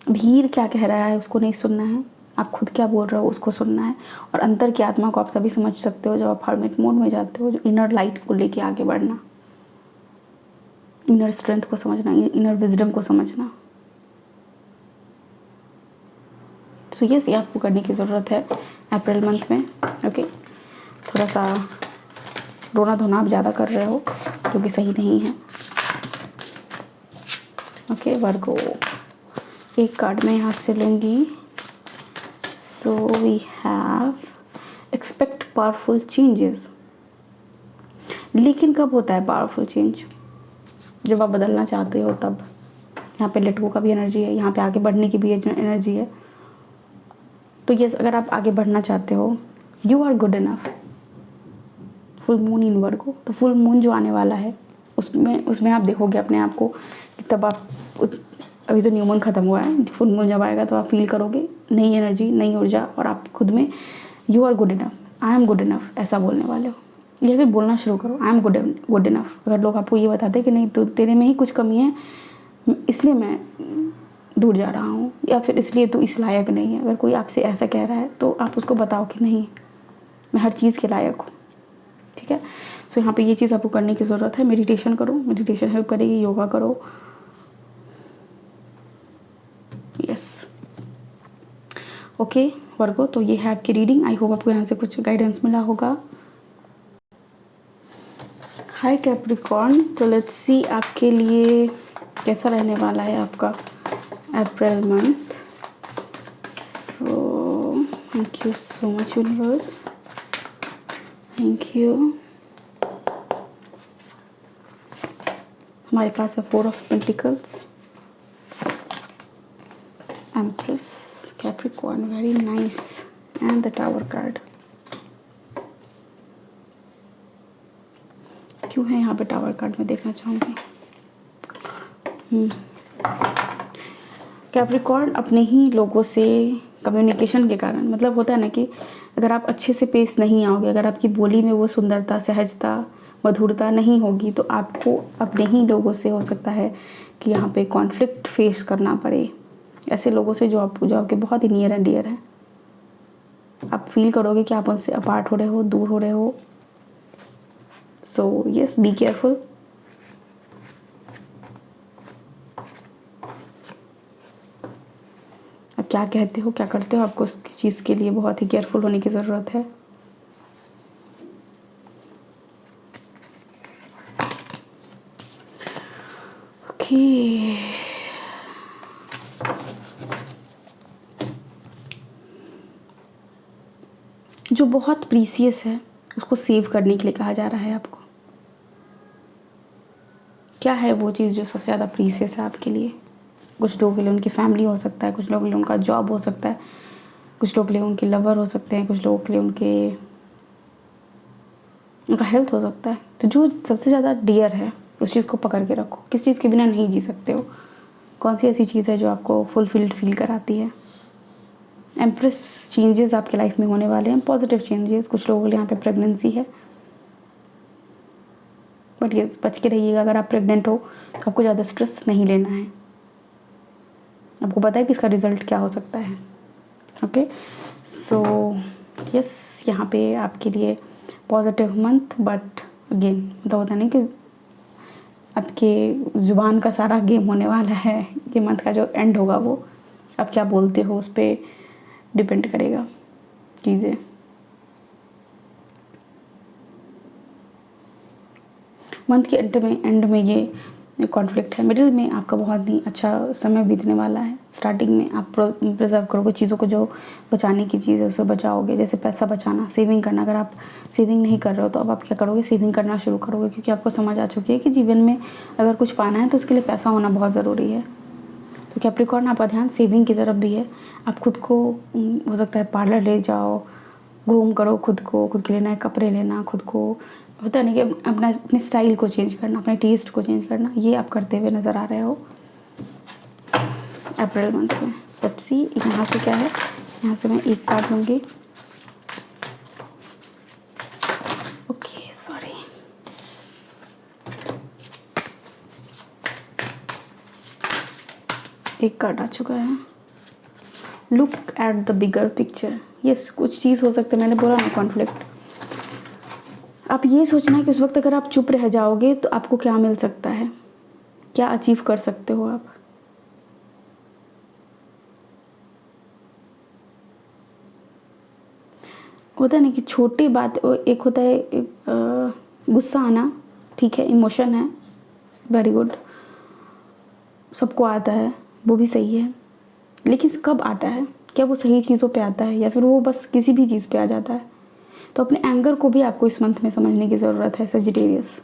भीड़ क्या कह रहा है उसको नहीं सुनना है, आप खुद क्या बोल रहे हो उसको सुनना है। और अंतर की आत्मा को आप तभी समझ सकते हो जब आप हर्मिट मोड में जाते हो, जो इनर लाइट को लेके आगे बढ़ना, इनर स्ट्रेंथ को समझना, इनर विजडम को समझना। तो ये आपको करने की ज़रूरत है अप्रैल मंथ में। ओके, थोड़ा सा रोना धोना आप ज़्यादा कर रहे हो जो कि सही नहीं है। ओके वर्गो, एक कार्ड मैं यहाँ से लूँगी। So we have expect powerful changes. लेकिन कब होता है पावरफुल चेंज? जब आप बदलना चाहते हो तब। यहाँ पे लेट गो का भी एनर्जी है, यहाँ पे आगे बढ़ने की भी एनर्जी है। तो यस, अगर आप आगे बढ़ना चाहते हो, you are good enough. Full moon in Virgo, तो फुल मून जो आने वाला है उसमें आप देखोगे अपने आप को कि तब आप, अभी तो न्यू मून ख़त्म हुआ है, फुल मून जब आएगा तो आप फील करोगे नई एनर्जी, नई ऊर्जा, और आप खुद में you are good enough, I am good enough ऐसा बोलने वाले हो। या फिर बोलना शुरू करो, आई एम गुड इनफ। अगर लोग आपको ये बताते कि नहीं तो तेरे में ही कुछ कमी है, इसलिए मैं दूर जा रहा हूँ, या फिर इसलिए तू इस लायक नहीं है, अगर कोई आपसे ऐसा कह रहा है तो आप उसको बताओ कि नहीं, मैं हर चीज़ के लायक हूँ। ठीक है, सो यहाँ पे ये चीज़ आपको करने की ज़रूरत है। मेडिटेशन करो, मेडिटेशन हेल्प करेगी। योगा करो। यस, ओके वर्गो, तो ये है आपकी रीडिंग। आई होप आपको यहाँ से कुछ गाइडेंस मिला होगा। हाय कैप्रिकॉर्न, तो लेट्स सी आपके लिए कैसा रहने वाला है आपका April month. So thank you so much universe, thank you. हमारे पास है 4 of pentacles, empress, Capricorn, very nice, and the tower card. क्यों है यहाँ पे टावर कार्ड में देखना चाहूँगी। कैप्रिकॉर्न अपने ही लोगों से कम्युनिकेशन के कारण, मतलब होता है ना कि अगर आप अच्छे से पेश नहीं आओगे, अगर आपकी बोली में वो सुंदरता, सहजता, मधुरता नहीं होगी, तो आपको अपने ही लोगों से हो सकता है कि यहाँ पे कॉन्फ्लिक्ट फेस करना पड़े। ऐसे लोगों से जो आपके बहुत ही नियर एंड डियर हैं, आप फील करोगे कि आप उनसे अपार्ट हो रहे हो, दूर हो रहे हो। So yes, be careful. आप क्या कहते हो, क्या करते हो, आपको उस चीज़ के लिए बहुत ही केयरफुल होने की ज़रूरत है। ओके, जो बहुत प्रीसियस है उसको सेव करने के लिए कहा जा रहा है आपको। क्या है वो चीज़ जो सबसे ज़्यादा प्रीसियस है आपके लिए? कुछ लोगों के लिए उनकी फैमिली हो सकता है, कुछ लोगों के लिए उनका जॉब हो सकता है, कुछ लोगों के लिए उनके लवर हो सकते हैं, कुछ लोगों के लिए उनका हेल्थ हो सकता है। तो जो सबसे ज़्यादा डियर है उस चीज़ को पकड़ के रखो। किस चीज़ के बिना नहीं जी सकते हो? कौन सी ऐसी चीज़ है जो आपको फुलफिल्ड फील कराती है? एम्प्रेस, चेंजेस आपके लाइफ में होने वाले हैं, पॉजिटिव चेंजेस। कुछ लोगों के लिए यहाँ पे प्रेगनेंसी है, बट ये बच के रहिएगा। अगर आप प्रेग्नेंट हो तो आपको ज़्यादा स्ट्रेस नहीं लेना है। आपको पता है कि इसका रिज़ल्ट क्या हो सकता है। ओके, सो यस, यहाँ पे आपके लिए पॉजिटिव मंथ, बट अगेन मतलब होता नहीं कि आपके ज़ुबान का सारा गेम होने वाला है। ये मंथ का जो एंड होगा वो आप क्या बोलते हो उस पर डिपेंड करेगा चीज़ें। मंथ के एंड में ये कॉन्फ्लिक्ट है। मिडिल में आपका बहुत ही अच्छा समय बीतने वाला है। स्टार्टिंग में आप प्रिजर्व करोगे चीज़ों को, जो बचाने की चीज़ है उसे बचाओगे। जैसे पैसा बचाना, सेविंग करना। अगर आप सेविंग नहीं कर रहे हो तो अब आप क्या करोगे, सेविंग करना शुरू करोगे, क्योंकि आपको समझ आ चुकी है कि जीवन में अगर कुछ पाना है तो उसके लिए पैसा होना बहुत ज़रूरी है। तो कैप्रिकॉर्न, आपका ध्यान सेविंग की तरफ भी है। आप खुद को हो सकता है पार्लर ले जाओ, ग्रूम करो खुद को, खुद के लिए नए कपड़े लेना, खुद को होता है ना कि अपने स्टाइल को चेंज करना, अपने टेस्ट को चेंज करना, ये आप करते हुए नज़र आ रहे हो अप्रैल मंथ में। लेट्स सी यहाँ से क्या है। यहाँ से मैं एक कार्ड लूँगी। ओके सॉरी, एक कार्ड आ चुका है। Look at the bigger picture. Yes, कुछ चीज़ हो सकता है, मैंने बोला ना कॉन्फ्लिक्ट। आप ये सोचना है कि उस वक्त अगर आप चुप रह जाओगे तो आपको क्या मिल सकता है, क्या अचीव कर सकते हो आप। होता है ना कि छोटी बात, एक होता है गुस्सा आना, ठीक है, इमोशन है, वेरी गुड, सबको आता है, वो भी सही है। लेकिन कब आता है, क्या वो सही चीज़ों पे आता है या फिर वो बस किसी भी चीज़ पे आ जाता है। तो अपने एंगर को भी आपको इस मंथ में समझने की ज़रूरत है सजिटेरियस।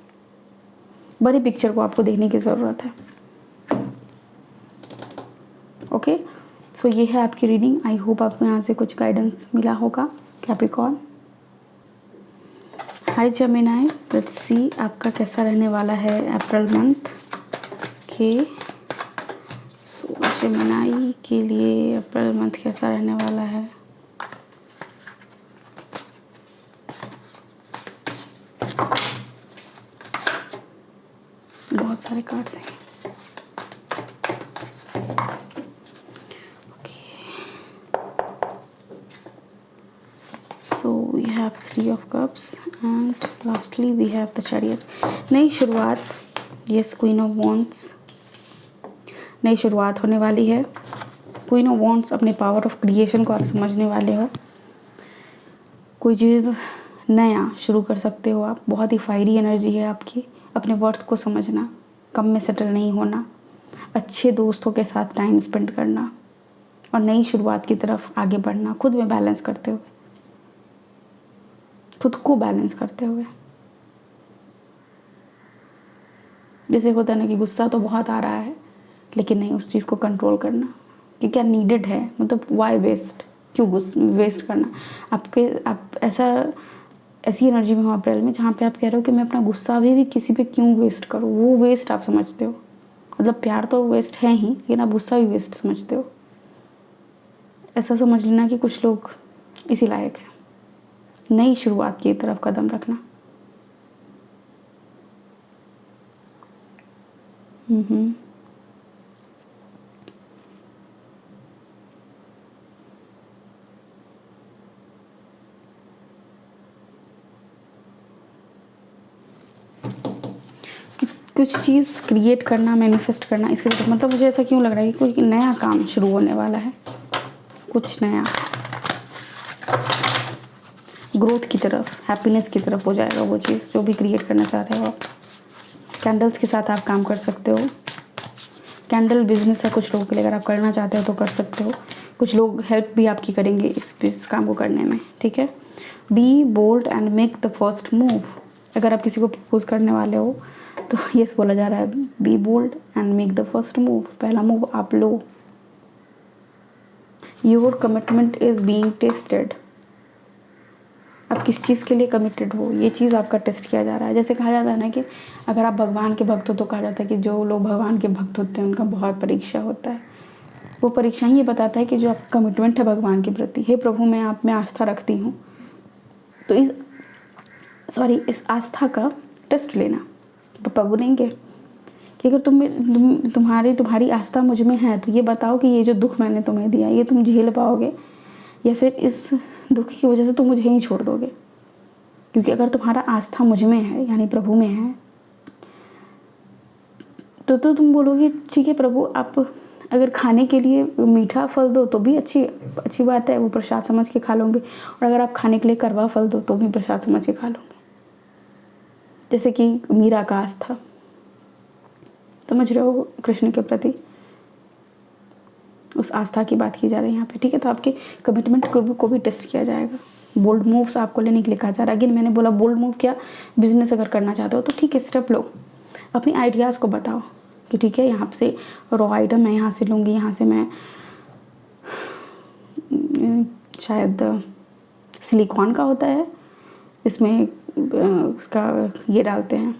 बड़ी पिक्चर को आपको देखने की ज़रूरत है। ओके, सो ये है आपकी रीडिंग। आई होप आपको यहाँ से कुछ गाइडेंस मिला होगा। Capricorn, hi Gemini, let's see आपका कैसा रहने वाला है अप्रैल मंथ के। सो जेमिनी के लिए अप्रैल मंथ कैसा रहने वाला है। बहुत सारे कार्ड्स हैं। So we have 3 of cups and lastly we have the chariot. नई शुरुआत, yes, Queen of Wands, नई शुरुआत होने वाली है। Queen of Wands, अपने पावर ऑफ क्रिएशन को आप समझने वाले हो। कोई चीज़ नया शुरू कर सकते हो आप। बहुत ही फायरी एनर्जी है आपकी। अपने वर्थ को समझना, कम में सेटल नहीं होना, अच्छे दोस्तों के साथ टाइम स्पेंड करना और नई शुरुआत की तरफ आगे बढ़ना, खुद में बैलेंस करते हुए, खुद को बैलेंस करते हुए। जैसे होता है ना कि गुस्सा तो बहुत आ रहा है, लेकिन नहीं, उस चीज़ को कंट्रोल करना कि क्या नीडेड है, मतलब वाई वेस्ट, क्यों वेस्ट करना। आप ऐसी एनर्जी में हो अप्रैल में जहाँ पे आप कह रहे हो कि मैं अपना गुस्सा भी किसी पे क्यों वेस्ट करूँ। वो वेस्ट आप समझते हो, मतलब प्यार तो वेस्ट है ही, लेकिन आप गुस्सा भी वेस्ट समझते हो। ऐसा समझ लेना कि कुछ लोग इसी लायक हैं। नई शुरुआत की तरफ कदम रखना। कुछ चीज़ क्रिएट करना, मैनिफेस्ट करना, इसके मतलब मुझे ऐसा क्यों लग रहा है कि कोई नया काम शुरू होने वाला है, कुछ नया ग्रोथ की तरफ, हैप्पीनेस की तरफ हो जाएगा वो चीज़ जो भी क्रिएट करना चाह रहे हो आप। कैंडल्स के साथ आप काम कर सकते हो। कैंडल बिजनेस है कुछ लोगों के लिए, अगर आप करना चाहते हो तो कर सकते हो। कुछ लोग हेल्प भी आपकी करेंगे इस काम को करने में, ठीक है। Be bold and make the first move. अगर आप किसी को प्रपोज करने वाले हो तो यस बोला जा रहा है, be bold and make the first move, पहला मूव आप लो। Your commitment is being tested. आप किस चीज़ के लिए कमिटेड हो, ये चीज़ आपका टेस्ट किया जा रहा है। जैसे कहा जाता है ना कि अगर आप भगवान के भक्त हो तो कहा जाता है कि जो लोग भगवान के भक्त होते हैं उनका बहुत परीक्षा होता है। वो परीक्षा ही ये बताता है कि जो आपका कमिटमेंट है भगवान के प्रति, हे प्रभु मैं आप में आस्था रखती हूँ, तो इस आस्था का टेस्ट लेना। प्रभु देंगे कि अगर तुम्हारी आस्था मुझ में है तो ये बताओ कि ये जो दुख मैंने तुम्हें दिया ये तुम झेल पाओगे या फिर इस दुख की वजह से तुम मुझे ही छोड़ दोगे। क्योंकि अगर तुम्हारा आस्था मुझ में है यानी प्रभु में है तो तुम बोलोगे ठीक है प्रभु, आप अगर खाने के लिए मीठा फल दो तो भी अच्छी बात है, वो प्रसाद समझ के खा लोगे। और अगर आप खाने के लिए कड़वा फल दो तो भी प्रसाद समझ के खा लोगे। जैसे कि मीरा का आस्था, समझ रहे हो, कृष्ण के प्रति उस आस्था की बात की जा रही है यहाँ पे, ठीक है। तो आपके कमिटमेंट को भी टेस्ट किया जाएगा। बोल्ड मूव्स आपको लेने के लिए कहा जा रहा है। अगेन मैंने बोला बोल्ड मूव क्या, बिजनेस अगर करना चाहते हो तो ठीक है, स्टेप लो, अपनी आइडियाज़ को बताओ कि ठीक है यहाँ से रॉ आइटम मैं यहाँ से लूँगी, यहाँ से मैं शायद सिलिकॉन का होता है, इसमें उसका ये डालते हैं,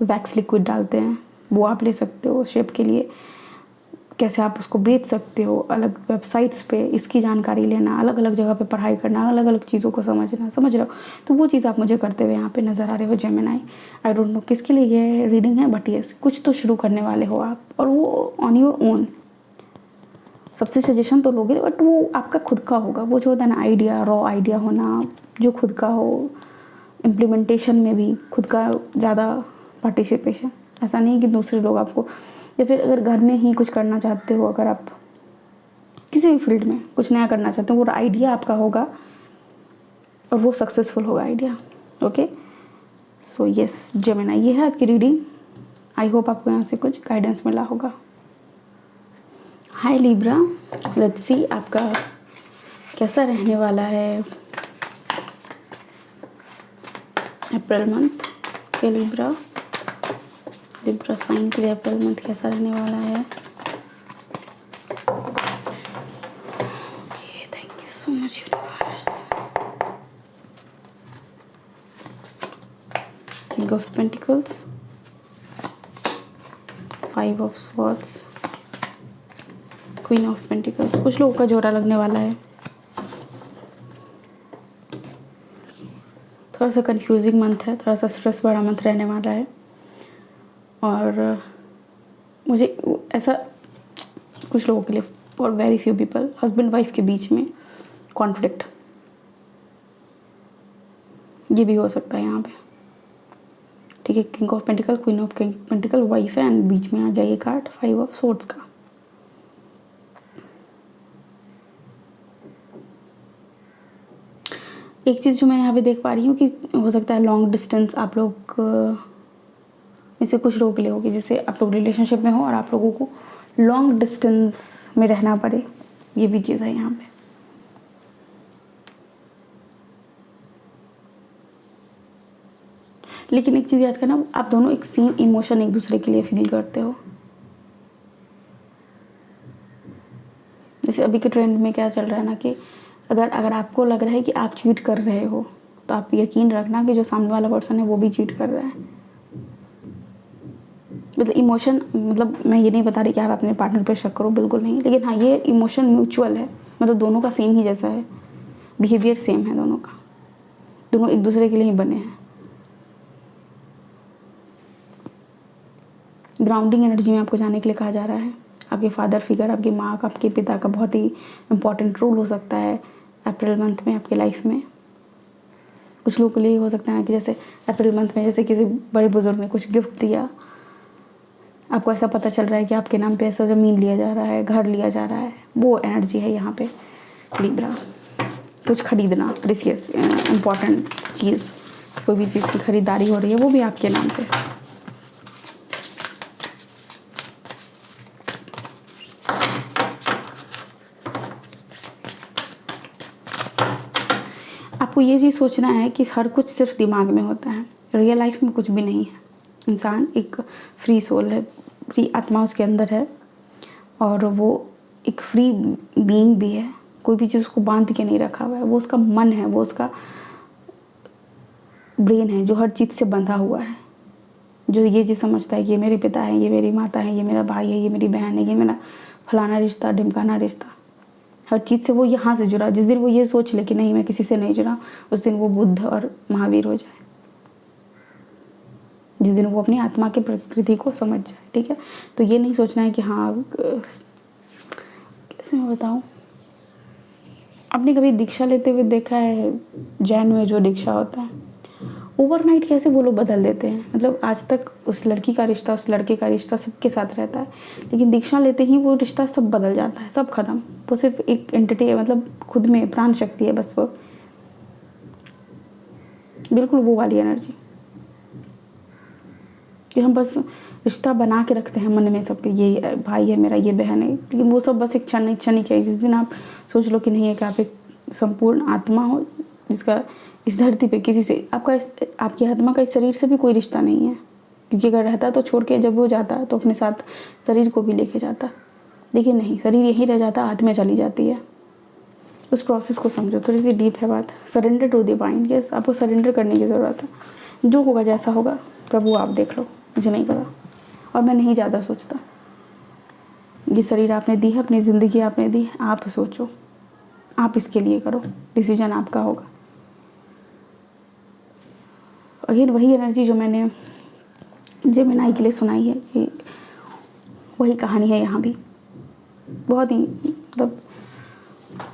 वैक्स लिक्विड डालते हैं, वो आप ले सकते हो शेप के लिए। कैसे आप उसको बेच सकते हो, अलग वेबसाइट्स पे इसकी जानकारी लेना, अलग अलग जगह पे पढ़ाई करना, अलग अलग चीज़ों को समझना, समझ रहे हो। तो वो चीज़ आप मुझे करते हुए यहाँ पे नज़र आ रहे हो जेमिनी। आई डोंट नो किसके लिए ये रीडिंग है, बट यस कुछ तो शुरू करने वाले हो आप, और वो ऑन योर ओन। सबसे सजेशन तो लोगे बट वो आपका खुद का होगा। वो जो होता है ना आइडिया, रॉ आइडिया होना जो खुद का हो, इम्प्लीमेंटेशन में भी खुद का ज़्यादा पार्टिसिपेशन। ऐसा नहीं कि दूसरे लोग आपको, या फिर अगर घर में ही कुछ करना चाहते हो, अगर आप किसी भी फील्ड में कुछ नया करना चाहते हो, वो आइडिया आपका होगा और वो सक्सेसफुल होगा idea. Okay, so yes Gemini, ये है आपकी रीडिंग। आई होप आपको यहाँ से कुछ गाइडेंस मिला होगा। हाय लिब्रा, लेट्स सी आपका कैसा रहने वाला है अप्रैल मंथ के लिब्रा साइन के लिए। अप्रैल मंथ कैसा रहने वाला है। Okay, thank you so much universe. King of pentacles, 5 of swords, queen of pentacles. कुछ लोगों का जोड़ा लगने वाला है। थोड़ा सा कंफ्यूजिंग मंथ है, थोड़ा सा स्ट्रेस भरा मंथ रहने वाला है। और मुझे ऐसा कुछ लोगों के लिए, for very few people, husband wife के बीच में कॉन्फ्लिक्ट, ये भी हो सकता है यहाँ पे। ठीक है, king of pentacle, queen of pentacle, wife है, एंड बीच में आ गया ये कार्ड 5 ऑफ स्वॉर्ड्स का। एक चीज़ जो मैं यहाँ पे देख पा रही हूँ कि हो सकता है लॉन्ग डिस्टेंस आप लोग में से कुछ लोग के लिए होगी, जैसे आप लोग रिलेशनशिप में हो और आप लोगों को लॉन्ग डिस्टेंस में रहना पड़े, ये भी चीज़ है यहाँ पे। लेकिन एक चीज़ याद करना, आप दोनों एक सेम इमोशन एक दूसरे के लिए फील करते हो। जैसे अभी के ट्रेंड में क्या चल रहा है ना कि अगर आपको लग रहा है कि आप चीट कर रहे हो, तो आप यकीन रखना कि जो सामने वाला पर्सन है वो भी चीट कर रहा है। मतलब इमोशन, मतलब मैं ये नहीं बता रही कि आप अपने पार्टनर पे शक करो, बिल्कुल नहीं, लेकिन हाँ ये इमोशन म्यूचुअल है। मतलब दोनों का सेम ही जैसा है, बिहेवियर सेम है दोनों का, दोनों एक दूसरे के लिए ही बने हैं। ग्राउंडिंग एनर्जी में आपको जाने के लिए कहा जा रहा है। आपके फादर फिगर, आपकी माँ का, आपके पिता का बहुत ही इम्पॉर्टेंट रोल हो सकता है अप्रैल मंथ में आपके लाइफ में। कुछ लोगों के लिए हो सकता है कि जैसे अप्रैल मंथ में जैसे किसी बड़े बुजुर्ग ने कुछ गिफ्ट दिया, आपको ऐसा पता चल रहा है कि आपके नाम पे ऐसा ज़मीन लिया जा रहा है, घर लिया जा रहा है, वो एनर्जी है यहाँ पे लिब्रा। कुछ खरीदना, प्रीशियस इम्पॉर्टेंट चीज़, कोई भी चीज़ की खरीदारी हो रही है, वो भी आपके नाम पे। आपको ये चीज़ सोचना है कि हर कुछ सिर्फ दिमाग में होता है, रियल लाइफ में कुछ भी नहीं है। इंसान एक फ्री सोल है, फ्री आत्मा उसके अंदर है, और वो एक फ्री बीइंग भी है। कोई भी चीज़ उसको बांध के नहीं रखा हुआ है, वो उसका मन है, वो उसका ब्रेन है जो हर चीज़ से बंधा हुआ है, जो ये चीज़ समझता है कि ये मेरे पिता है, ये मेरी माता है, ये मेरा भाई है, ये मेरी बहन है, ये मेरा फलाना रिश्ता, ढिमकाना रिश्ता। हर चीज़ से वो यहाँ से जुड़ा। जिस दिन वो ये सोच ले कि नहीं मैं किसी से नहीं जुड़ा, उस दिन वो बुद्ध और महावीर हो जाए, जिस दिन वो अपनी आत्मा की प्रकृति को समझ जाए। ठीक है, तो ये नहीं सोचना है कि हाँ कैसे मैं बताऊँ, आपने कभी दीक्षा लेते हुए देखा है जैन में जो दीक्षा होता है, ओवरनाइट कैसे वो लोग बदल देते हैं। मतलब आज तक उस लड़की का रिश्ता, उस लड़के का रिश्ता सबके साथ रहता है, लेकिन दीक्षा लेते ही वो रिश्ता सब बदल जाता है, सब खत्म। वो सिर्फ एक एंटिटी है, मतलब खुद में प्राण शक्ति है बस, वो बिल्कुल वो वाली एनर्जी कि हम बस रिश्ता बना के रखते हैं मन में सबके, ये भाई है मेरा, ये बहन है, लेकिन वो सब बस एक क्षणिक है। जिस दिन आप सोच लो कि नहीं है कि आप एक संपूर्ण आत्मा हो जिसका इस धरती पे किसी से, आपकी आत्मा का इस शरीर से भी कोई रिश्ता नहीं है, क्योंकि अगर रहता तो छोड़ के जब वो जाता तो अपने साथ शरीर को भी लेके जाता, लेकिन नहीं, शरीर यहीं रह जाता, आत्मा चली जाती है। उस प्रोसेस को समझो। थोड़ी सी डीप है बात। सरेंडर टू डिवाइन, यस, आपको सरेंडर करने की ज़रूरत है। जो होगा जैसा होगा प्रभु आप देख लो, मुझे नहीं पता और मैं नहीं ज़्यादा सोचता। ये शरीर आपने दी है, अपनी ज़िंदगी आपने दी है, आप सोचो, आप इसके लिए करो, डिसीजन आपका होगा। अगेन वही एनर्जी जो मैंने जेमिनाई के लिए सुनाई है कि वही कहानी है यहाँ भी। बहुत ही मतलब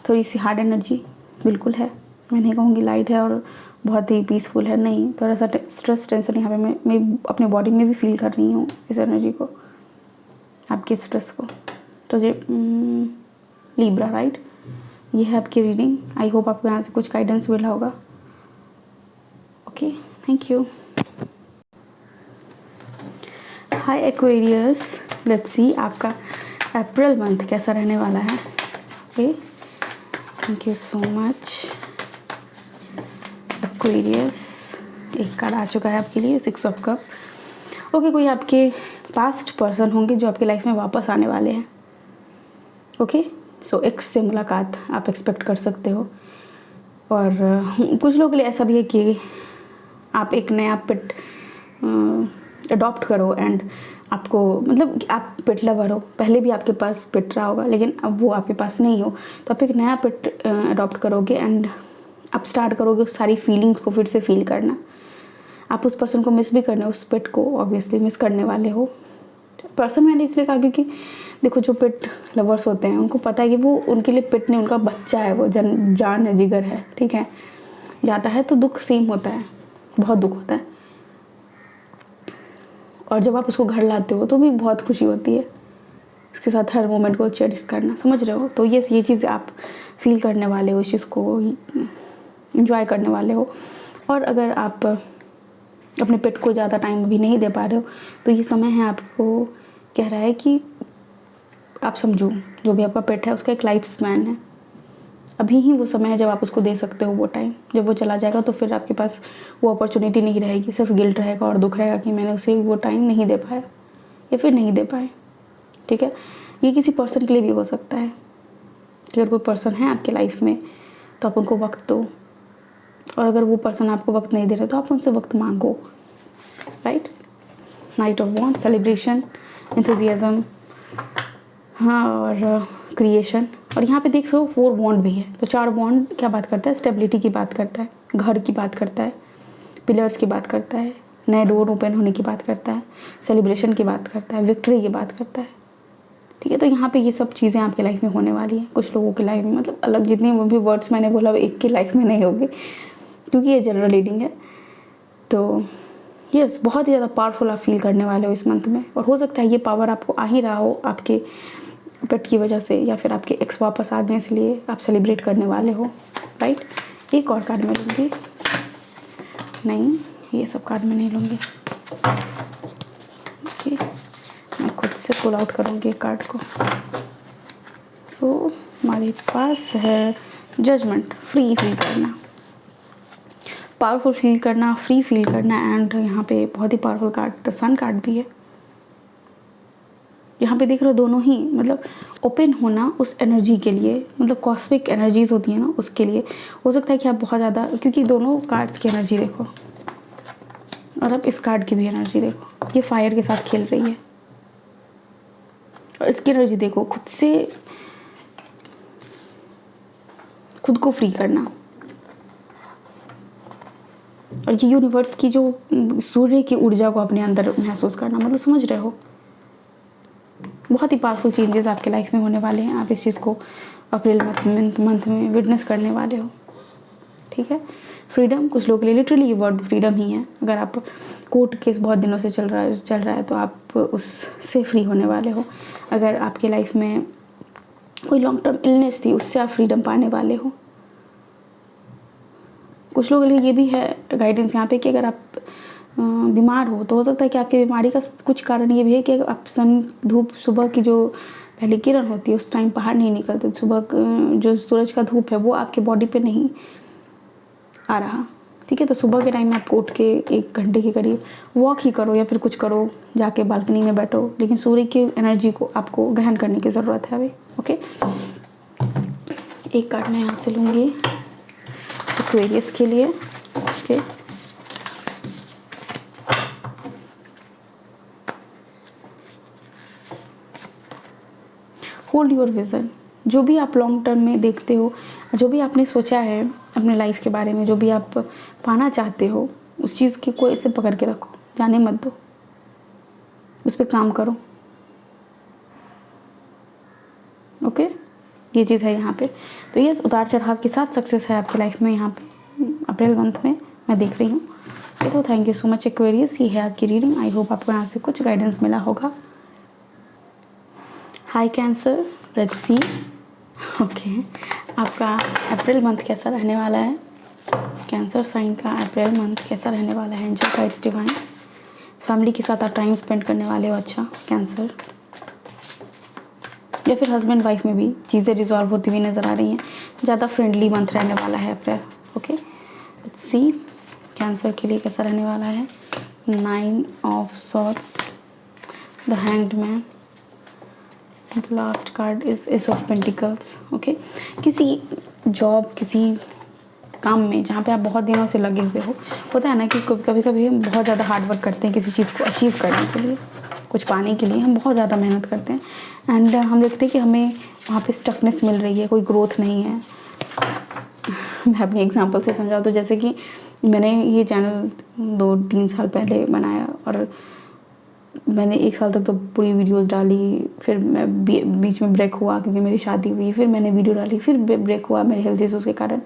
थोड़ी सी हार्ड एनर्जी बिल्कुल है, मैं नहीं कहूँगी लाइट है और बहुत ही पीसफुल है, नहीं, थोड़ा सा स्ट्रेस टेंशन यहाँ पे मैं अपने बॉडी में भी फील कर रही हूँ इस एनर्जी को, आपके स्ट्रेस को। तो ये लिब्रा, राइट, ये है आपकी रीडिंग। आई होप आपको यहाँ से कुछ गाइडेंस मिला होगा। Okay, thank you. Hi Aquarius, let's see आपका अप्रैल मंथ कैसा रहने वाला है। Okay, thank you so much Aquarius. एक कार्ड आ चुका है आपके लिए, 6 ऑफ कप। ओके, कोई आपके पास्ट पर्सन होंगे जो आपकी लाइफ में वापस आने वाले हैं। ओके, सो एक्स से मुलाकात आप एक्सपेक्ट कर सकते हो। और कुछ लोगों के लिए ऐसा भी है कि आप एक नया पेट अडॉप्ट करो एंड आपको मतलब आप पेट लवर हो, पहले भी आपके पास पेट रहा होगा लेकिन अब वो आपके पास नहीं हो, तो आप एक नया पेट अडॉप्ट करोगे एंड आप स्टार्ट करोगे उस सारी फीलिंग्स को फिर से फील करना। आप उस पर्सन को मिस भी करने, उस पेट को ऑब्वियसली मिस करने वाले हो। पर्सन मैंने इसलिए कहा क्योंकि देखो जो पेट लवर्स होते हैं उनको पता है कि वो उनके लिए पेट नहीं, उनका बच्चा है, वो जान है, जिगर है, ठीक है। जाता है तो दुख सेम होता है, बहुत दुख होता है, और जब आप उसको घर लाते हो तो भी बहुत खुशी होती है। उसके साथ हर मोमेंट को चेरिश करना, समझ रहे हो। तो ये चीज़ आप फील करने वाले हो, इस चीज़ को इंजॉय करने वाले हो। और अगर आप अपने पेट को ज़्यादा टाइम अभी नहीं दे पा रहे हो तो ये समय है आपको कह रहा है कि आप समझो जो भी आपका पेट है उसका एक लाइफ स्पैन है। अभी ही वो समय है जब आप उसको दे सकते हो वो टाइम। जब वो चला जाएगा तो फिर आपके पास वो अपॉर्चुनिटी नहीं रहेगी, सिर्फ गिल्ट रहेगा और दुख रहेगा कि मैंने उसे वो टाइम नहीं दे पाया या फिर नहीं दे पाए, ठीक है। ये किसी पर्सन के लिए भी हो सकता है कि अगर कोई पर्सन है आपके लाइफ में तो आप उनको वक्त दो, और अगर वो पर्सन आपको वक्त नहीं दे रहे तो आप उनसे वक्त मांगो, right. Knight of wands, celebration, enthusiasm, हाँ, और क्रिएशन। और यहाँ पे देख सको 4 वॉन्ड भी है, तो 4 वॉन्ड क्या बात करता है, स्टेबिलिटी की बात करता है, घर की बात करता है, पिलर्स की बात करता है, नए डोर ओपन होने की बात करता है, सेलिब्रेशन की बात करता है, विक्ट्री की बात करता है, ठीक है। तो यहाँ पे ये सब चीज़ें आपके लाइफ में होने वाली हैं। कुछ लोगों की लाइफ में, मतलब अलग जितनी भी वर्ड्स मैंने बोला वो एक की लाइफ में नहीं होगी क्योंकि ये जनरल रीडिंग है। तो यस, बहुत ही ज़्यादा पावरफुल आप फील करने वाले हो इस मंथ में, और हो सकता है ये पावर आपको आ ही रहा हो आपके पेट की वजह से, या फिर आपके एक्स वापस आ गए इसलिए आप सेलिब्रेट करने वाले हो, राइट। एक और कार्ड मैं लूँगी, नहीं ये सब कार्ड मैं नहीं लूँगी, ओके, मैं खुद से पुल आउट करूँगी एक कार्ड को। तो हमारे पास है जजमेंट, फ्री फील करना, पावरफुल फील करना, फ्री फील करना, एंड यहाँ पे बहुत ही powerful card the sun card भी है। यहाँ पे देख रहे हो दोनों ही मतलब ओपन होना उस एनर्जी के लिए, मतलब कॉस्मिक एनर्जीज होती है ना, उसके लिए हो सकता है कि आप बहुत ज़्यादा, क्योंकि दोनों कार्ड्स की एनर्जी देखो और आप इस कार्ड की भी एनर्जी देखो, ये फायर के साथ खेल रही है, और इसकी एनर्जी देखो, खुद को फ्री करना, और ये यूनिवर्स की जो सूर्य की ऊर्जा को अपने अंदर महसूस करना, मतलब समझ रहे हो। बहुत ही पावरफुल चेंजेस आपके लाइफ में होने वाले हैं, आप इस चीज़ को अप्रैल मंथ में विटनेस करने वाले हो, ठीक है। फ्रीडम, कुछ लोगों के लिए लिटरली ये वर्ड फ्रीडम ही है। अगर आप कोर्ट केस बहुत दिनों से चल रहा है तो आप उससे फ्री होने वाले हो। अगर आपके लाइफ में कोई लॉन्ग टर्म इलनेस थी उससे आप फ्रीडम पाने वाले हो। कुछ लोगों के लिए ये भी है गाइडेंस यहाँ पे कि अगर आप बीमार हो तो हो सकता है कि आपकी बीमारी का कुछ कारण ये भी है कि आप धूप सुबह की जो पहली किरण होती है उस टाइम बाहर नहीं निकलते, सुबह जो सूरज का धूप है वो आपके बॉडी पे नहीं आ रहा, ठीक है। तो सुबह के टाइम में आपको उठ के 1 घंटे के करीब वॉक ही करो या फिर कुछ करो, जाके बालकनी में बैठो, लेकिन सूर्य की एनर्जी को आपको ग्रहण करने की ज़रूरत है अभी, ओके। एक कार्ड मैं यहाँ से लूँगी एक्वेरियस के लिए। Okay, hold your vision. जो भी आप लॉन्ग टर्म में देखते हो, जो भी आपने सोचा है अपने लाइफ के बारे में, जो भी आप पाना चाहते हो, उस चीज़ की को ऐसे पकड़ के रखो, जाने मत दो, उस पर काम करो। ओके, ये चीज़ है यहाँ पे। तो ये उतार चढ़ाव के साथ सक्सेस है आपकी लाइफ में यहाँ पे अप्रैल मंथ में मैं देख रही हूँ। तो thank you so much Aquarius, ये है आपकी रीडिंग। आई होप आपको यहाँ से कुछ गाइडेंस मिला होगा। हाय कैंसर, लेट्स सी। ओके, आपका अप्रैल मंथ कैसा रहने वाला है? कैंसर साइन का अप्रैल मंथ कैसा रहने वाला है? एंजल गाइड्स डिवाइन, फैमिली के साथ आप टाइम स्पेंड करने वाले हो अच्छा कैंसर, या फिर हस्बैंड वाइफ में भी चीज़ें रिजॉल्व होती हुई नज़र आ रही हैं। ज़्यादा फ्रेंडली मंथ रहने वाला है अप्रैल। ओके, लेट्स सी कैंसर के लिए कैसा रहने वाला है। 9 of swords, the hanged man, last card is S of pentacles. Okay, किसी जॉब, किसी काम में जहाँ पे आप बहुत दिनों से लगे हुए हो, होता है ना कि कभी कभी हम बहुत ज़्यादा हार्ड वर्क करते हैं किसी चीज़ को अचीव करने के लिए, कुछ पाने के लिए हम बहुत ज़्यादा मेहनत करते हैं एंड हम देखते हैं कि हमें वहाँ पे स्टकनेस मिल रही है, कोई ग्रोथ नहीं है। मैं अपनी एग्जांपल से समझाऊँ तो जैसे कि मैंने ये चैनल 2-3 साल पहले बनाया और मैंने 1 साल तक तो पूरी वीडियोस डाली, फिर मैं बीच में ब्रेक हुआ क्योंकि मेरी शादी हुई, फिर मैंने वीडियो डाली, फिर ब्रेक हुआ मेरे हेल्थ इश्यूज़ के कारण।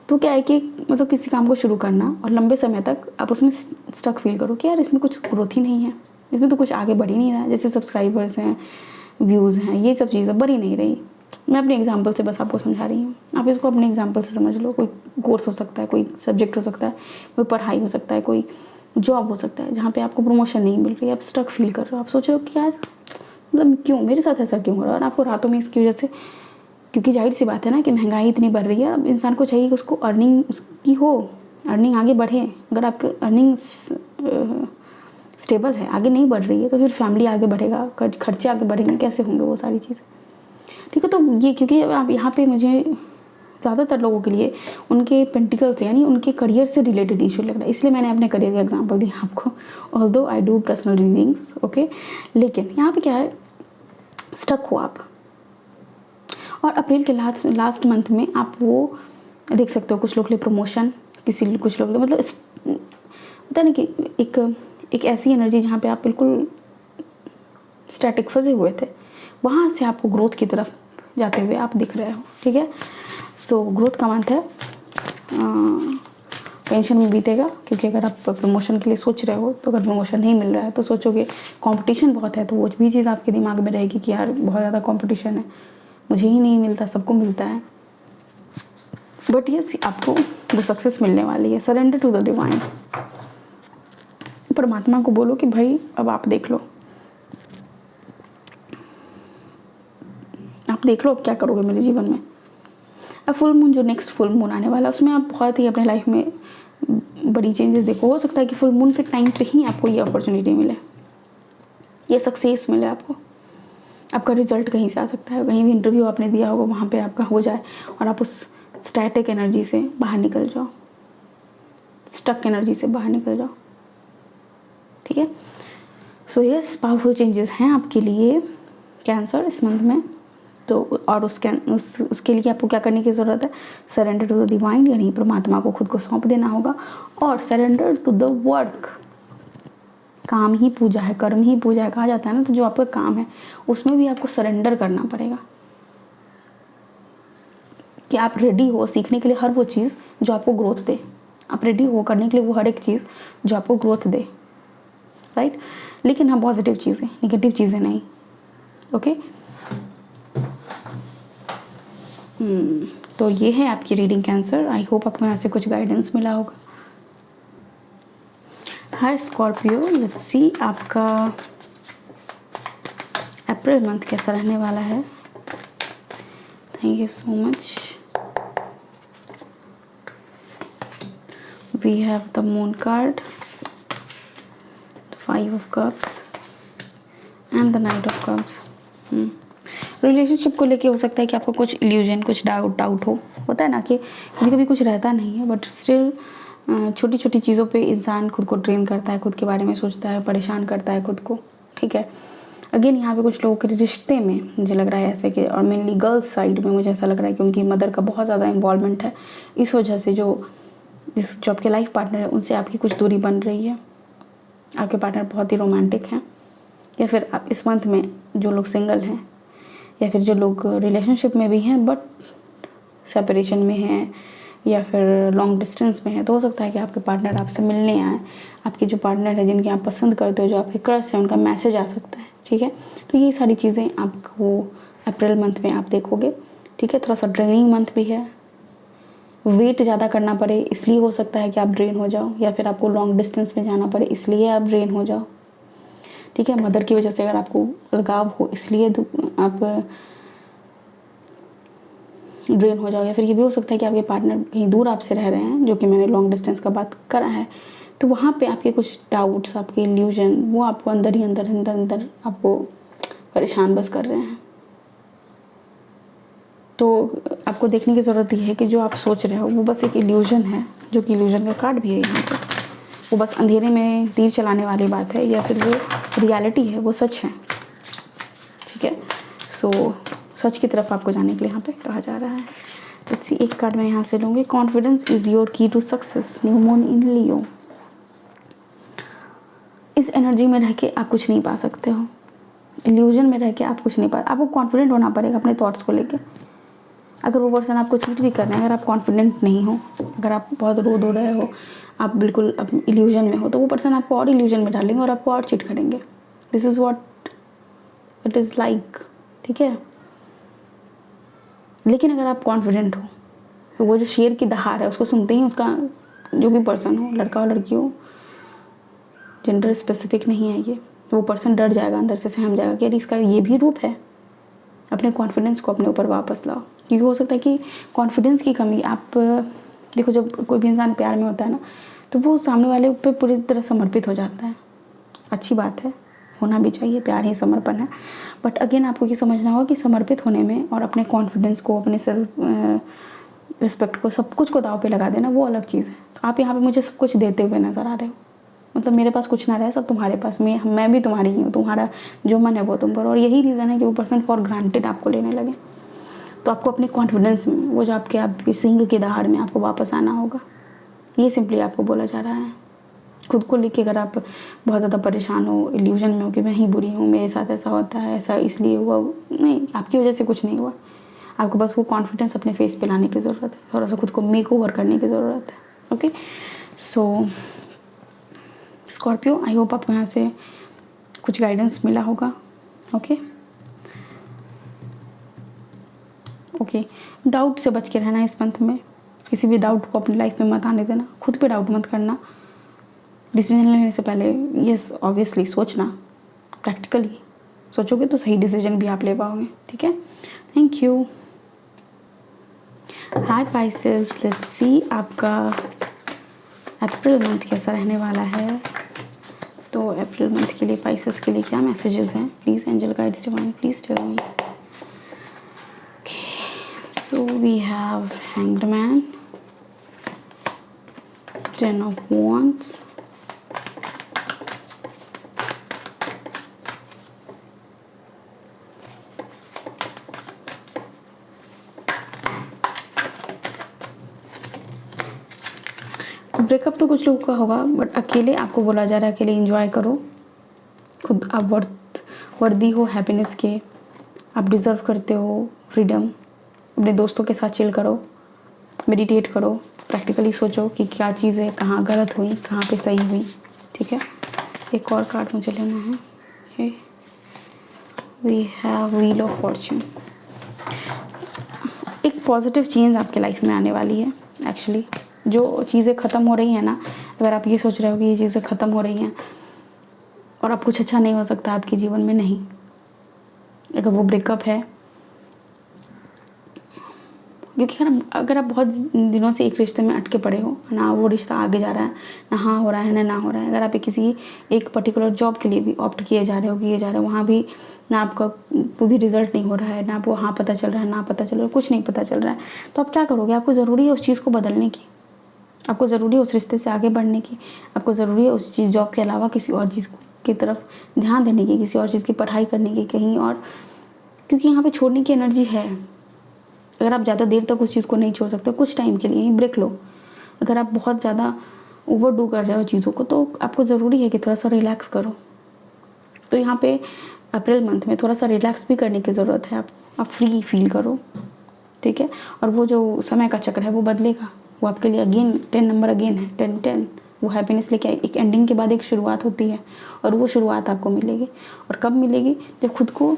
तो क्या है कि मतलब किसी काम को शुरू करना और लंबे समय तक आप उसमें स्टक फील करो कि यार इसमें कुछ ग्रोथ ही नहीं है, इसमें तो कुछ आगे बढ़ ही नहीं रहा है। जैसे सब्सक्राइबर्स हैं, व्यूज़ हैं, ये सब चीज़ें बढ़ ही नहीं रही। मैं अपने एग्जांपल से बस आपको समझा रही हूँ, आप इसको अपने एग्जांपल से समझ लो। कोई कोर्स हो सकता है, कोई सब्जेक्ट हो सकता है, कोई पढ़ाई हो सकता है, कोई जॉब हो सकता है जहाँ पे आपको प्रमोशन नहीं मिल रही है, आप स्टक फील कर रहे हो, आप सोच रहे हो कि यार मतलब क्यों मेरे साथ ऐसा क्यों हो रहा है। और आपको रातों में इसकी वजह से, क्योंकि जाहिर सी बात है ना कि महंगाई इतनी बढ़ रही है, अब इंसान को चाहिए कि उसको अर्निंग उसकी हो, अर्निंग आगे बढ़े। अगर आपकी अर्निंग स्टेबल है, आगे नहीं बढ़ रही है, तो फिर फैमिली आगे बढ़ेगा, खर्चे आगे बढ़ेंगे, कैसे होंगे वो सारी चीज़ें। ठीक है, तो ये क्योंकि आप यहाँ पे मुझे ज़्यादातर लोगों के लिए उनके पेंटिकल्स यानी उनके करियर से रिलेटेड इशू लग रहा है, इसलिए मैंने अपने करियर का एग्जांपल दिया आपको। Although I do personal readings, okay, लेकिन यहाँ पे क्या है, स्टक हो आप। और अप्रैल के लास्ट मंथ में आप वो देख सकते हो, कुछ लोग के लिए प्रमोशन, कुछ लोग मतलब पता नहीं कि एक ऐसी एनर्जी जहाँ पे आप बिल्कुल स्टैटिक फंसे हुए थे, वहाँ से आपको ग्रोथ की तरफ जाते हुए आप दिख रहे हो। ठीक है, सो ग्रोथ का मंथ है। टेंशन में बीतेगा, क्योंकि अगर आप प्रमोशन के लिए सोच रहे हो तो अगर प्रमोशन नहीं मिल रहा है तो सोचोगे कंपटीशन बहुत है, तो वो भी चीज़ आपके दिमाग में रहेगी कि यार बहुत ज़्यादा कंपटीशन है, मुझे ही नहीं मिलता, सबको मिलता है। बट ये आपको वो सक्सेस मिलने वाली है। सरेंडर टू द डिवाइन, परमात्मा को बोलो कि भाई अब आप देख लो, आप देख लो अब क्या करोगे मेरे जीवन में। अब फुल मून, जो नेक्स्ट फुल मून आने वाला है, उसमें आप बहुत ही अपने लाइफ में बड़ी चेंजेस देखो। हो सकता है कि फुल मून के टाइम पे ही आपको ये अपॉर्चुनिटी मिले, ये सक्सेस मिले आपको, आपका रिजल्ट कहीं से आ सकता है, कहीं भी इंटरव्यू आपने दिया होगा वहाँ पे आपका हो जाए और आप उस स्टैटिक एनर्जी से बाहर निकल जाओ, स्टक एनर्जी से बाहर निकल जाओ। ठीक है, सो यस, पावरफुल चेंजेस हैं आपके लिए कैंसर इस मंथ में। तो और उसके लिए आपको क्या करने की ज़रूरत है, सरेंडर टू द डिवाइन, यानी परमात्मा को खुद को सौंप देना होगा। और सरेंडर टू द वर्क, काम ही पूजा है, कर्म ही पूजा है कहा जाता है ना, तो जो आपका काम है उसमें भी आपको सरेंडर करना पड़ेगा कि आप रेडी हो सीखने के लिए हर वो चीज़ जो आपको ग्रोथ दे, आप रेडी हो करने के लिए वो हर एक चीज़ जो आपको ग्रोथ दे, राइट। लेकिन हाँ, पॉजिटिव चीज़ें, नेगेटिव चीज़ें नहीं। ओके, तो ये है आपकी रीडिंग कैंसर। आई होप आपको यहाँ से कुछ गाइडेंस मिला होगा। हाय स्कॉर्पियो, लेट्स सी आपका अप्रैल मंथ कैसा रहने वाला है। Thank you so much. We have the moon card, 5 of cups and the knight of cups। Relationship को लेके हो सकता है कि आपको कुछ इल्यूजन, कुछ डाउट होता है ना कि कभी कभी कुछ रहता नहीं है, बट स्टिल छोटी छोटी चीज़ों पे इंसान खुद को ट्रेन करता है, खुद के बारे में सोचता है, परेशान करता है खुद को, ठीक है। अगेन यहाँ पे कुछ लोगों के रिश्ते में मुझे लग रहा है ऐसे कि, और मेनली गर्ल्स साइड में मुझे ऐसा लग रहा है कि उनकी मदर का बहुत ज़्यादा इन्वॉल्वमेंट है। इस वजह से जो आपके लाइफ पार्टनर है उनसे आपकी कुछ दूरी बन रही है। आपके पार्टनर बहुत ही रोमांटिक हैं, या फिर आप इस मंथ में जो लोग सिंगल हैं, या फिर जो लोग रिलेशनशिप में भी हैं बट सेपरेशन में हैं, या फिर लॉन्ग डिस्टेंस में है, तो हो सकता है कि आपके पार्टनर आपसे मिलने आए। आपके जो पार्टनर है, जिनके आप पसंद करते हो, जो आपके क्रश है, उनका मैसेज आ सकता है, ठीक है। तो ये सारी चीज़ें आपको अप्रैल मंथ में आप देखोगे, ठीक है। थोड़ा सा ड्रेनिंग मंथ भी है, वेट ज़्यादा करना पड़े इसलिए हो सकता है कि आप ड्रेन हो जाओ, या फिर आपको लॉन्ग डिस्टेंस में जाना पड़े इसलिए आप ड्रेन हो जाओ, ठीक है। मदर की वजह से अगर आपको लगाव हो इसलिए आप ड्रेन हो जाओ, या फिर ये भी हो सकता है कि आपके पार्टनर कहीं दूर आपसे रह रहे हैं, जो कि मैंने लॉन्ग डिस्टेंस का बात करा है, तो वहाँ पे आपके कुछ डाउट्स, आपके इल्यूजन, वो आपको अंदर ही अंदर आपको परेशान बस कर रहे हैं। तो आपको देखने की ज़रूरत ये है कि जो आप सोच रहे हो वो बस एक इल्यूजन है, जो कि इल्यूजन का कार्ड भी है यहाँ पे। वो बस अंधेरे में तीर चलाने वाली बात है, या फिर वो रियलिटी है, वो सच है, ठीक है। सो सच की तरफ आपको जाने के लिए यहाँ पे कहा जा रहा है। लेट्स सी, एक कार्ड मैं यहाँ से लूँगी। Confidence is your key to success, new moon in Leo. इस एनर्जी में रह के आप कुछ नहीं पा सकते हो, इल्यूजन में रह के आप कुछ नहीं पा, आपको कॉन्फिडेंट होना पड़ेगा अपने थॉट्स को लेके। अगर वो पर्सन आपको चीट भी कर रहे हैं, अगर आप कॉन्फिडेंट नहीं हो, अगर आप बहुत रो रहे हो, आप बिल्कुल अब इल्यूजन में हो, तो वो पर्सन आपको और इल्यूजन में डालेंगे और आपको और चीट करेंगे। This is what it is like, ठीक है। लेकिन अगर आप कॉन्फिडेंट हो, तो वो जो शेर की दहाड़ है उसको सुनते ही उसका जो भी पर्सन हो, लड़का हो लड़की हो, जेंडर स्पेसिफिक नहीं है ये, वो पर्सन डर जाएगा, अंदर से सहम जाएगा कि अरे इसका ये भी रूप है। अपने कॉन्फिडेंस को अपने ऊपर वापस लाओ, क्योंकि हो सकता है कि कॉन्फिडेंस की कमी, आप देखो जब कोई भी इंसान प्यार में होता है ना, तो वो सामने वाले पे पूरी तरह समर्पित हो जाता है। अच्छी बात है, होना भी चाहिए, प्यार ही समर्पण है। बट अगेन आपको ये समझना होगा कि समर्पित होने में और अपने कॉन्फिडेंस को, अपने सेल्फ रिस्पेक्ट को, सब कुछ को दाव पे लगा देना, वो अलग चीज़ है। तो आप यहाँ पे मुझे सब कुछ देते हुए नज़र आ रहे हो, मतलब मेरे पास कुछ ना रहे, सब तुम्हारे पास, मैं भी तुम्हारी ही हूँ, तुम्हारा जो मन है वो तुम करो। और यही रीज़न है कि वो पर्सन फॉर ग्रांटेड आपको लेने लगे। तो आपको अपने कॉन्फिडेंस में, वो जो आपके सिंह की दहाड़ में आपको वापस आना होगा। ये सिंपली आपको बोला जा रहा है। खुद को लेके अगर आप बहुत ज़्यादा परेशान हो, इल्यूजन में हो कि मैं ही बुरी हूँ, मेरे साथ ऐसा होता है, ऐसा इसलिए हुआ, नहीं, आपकी वजह से कुछ नहीं हुआ। आपको बस वो कॉन्फिडेंस अपने फेस पे लाने की ज़रूरत है, थोड़ा सा खुद को मेक ओवर करने की ज़रूरत है। Okay, so Scorpio, I hope आपको यहाँ से कुछ गाइडेंस मिला होगा। ओके ओके, डाउट से बच के रहना इस मंथ में। किसी भी डाउट को अपनी लाइफ में मत आने देना, खुद पे डाउट मत करना। डिसीजन लेने से पहले यस ऑब्वियसली सोचना, प्रैक्टिकली सोचोगे तो सही डिसीजन भी आप ले पाओगे, ठीक है। Thank you. Hi Pisces, let's see आपका अप्रैल मंथ कैसा रहने वाला है। तो अप्रैल मंथ के लिए पाइसेस के लिए क्या मैसेजेस हैं, please angel guides divine please tell me. Okay, so we have hanged man, 10 of wands, breakup तो कुछ लोगों का होगा, बट अकेले आपको बोला जा रहा है, अकेले एंजॉय करो खुद। आप वर्दी हो हैप्पीनेस के, आप डिज़र्व करते हो फ्रीडम। अपने दोस्तों के साथ चिल करो, मेडिटेट करो, प्रैक्टिकली सोचो कि क्या चीज़ है, कहाँ गलत हुई, कहाँ पे सही हुई, ठीक है। एक और कार्ड मुझे लेना है। Okay, we have wheel of fortune. एक पॉजिटिव चेंज आपके लाइफ में आने वाली है। एक्चुअली जो चीज़ें ख़त्म हो रही हैं ना, अगर आप ये सोच रहे हो कि ये चीज़ें ख़त्म हो रही हैं और अब कुछ अच्छा नहीं हो सकता आपके जीवन में, नहीं। अगर वो ब्रेकअप है, क्योंकि अगर आप बहुत दिनों से एक रिश्ते में अटके पड़े हो, ना वो रिश्ता आगे जा रहा है, ना हाँ हो रहा है, ना हो रहा है, अगर आप किसी एक पर्टिकुलर जॉब के लिए भी ऑप्ट किए जा रहे हो, वहाँ भी ना आपका वो भी रिजल्ट नहीं हो रहा है, ना आपको हाँ पता चल रहा है, ना पता चल रहा है, कुछ नहीं पता चल रहा है, तो आप क्या करोगे? आपको ज़रूरी है उस चीज़ को बदलने की, आपको ज़रूरी है उस रिश्ते से आगे बढ़ने की, आपको ज़रूरी है उस चीज़ जॉब के अलावा किसी और चीज़ की तरफ ध्यान देने की, किसी और चीज़ की पढ़ाई करने की कहीं और, क्योंकि यहाँ पे छोड़ने की एनर्जी है। अगर आप ज़्यादा देर तक उस चीज़ को नहीं छोड़ सकते, कुछ टाइम के लिए ही ब्रेक लो। अगर आप बहुत ज़्यादा ओवरडू कर रहे हो चीज़ों को, तो आपको ज़रूरी है कि थोड़ा सा रिलैक्स करो। तो यहाँ पे अप्रैल मंथ में थोड़ा सा रिलैक्स भी करने की ज़रूरत है। आप फ्री फील करो, ठीक है। और वो जो समय का चक्र है वो बदलेगा, वो आपके लिए अगेन 10 नंबर अगेन है, 10 वो हैप्पीनेस लेके एक एंडिंग के बाद एक शुरुआत होती है, और वो शुरुआत आपको मिलेगी। और कब मिलेगी? जब खुद को,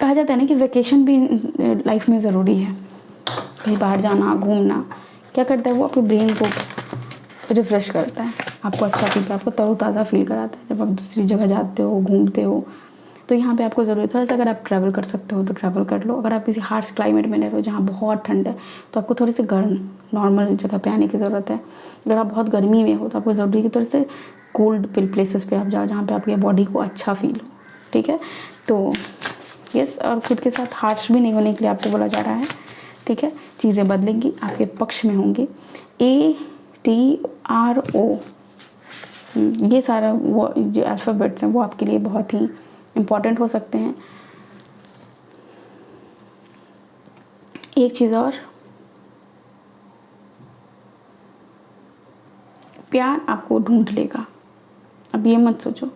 कहा जाता है ना कि वैकेशन भी लाइफ में ज़रूरी है। कहीं बाहर जाना, घूमना क्या करता है? वो आपके ब्रेन को रिफ़्रेश करता है, आपको अच्छा फील, आपको तरोताज़ा फील कराता है। जब आप दूसरी जगह जाते हो, घूमते हो, तो यहाँ पे आपको ज़रूरत है थोड़ा सा, अगर आप ट्रैवल कर सकते हो तो ट्रैवल कर लो। अगर आप किसी हार्श क्लाइमेट में रह रहे हो जहाँ बहुत ठंड है, तो आपको थोड़ी सी गर्म नॉर्मल जगह पे आने की ज़रूरत है। अगर आप बहुत गर्मी में हो तो आपको ज़रूरी है कि थोड़े से कोल्ड प्लेसेस पे आप जाओ, जहाँ पे आपकी बॉडी को अच्छा फील हो, ठीक है। तो यस, और खुद के साथ हार्श भी नहीं होने के लिए आपको बोला जा रहा है, ठीक है। चीज़ें बदलेंगी, आपके पक्ष में होंगी। ATRO, ये सारा वो जो अल्फ़ाबेट्स हैं वो आपके लिए बहुत ही इम्पॉर्टेंट हो सकते हैं। एक चीज़ और, प्यार आपको ढूंढ लेगा। अब ये मत सोचो,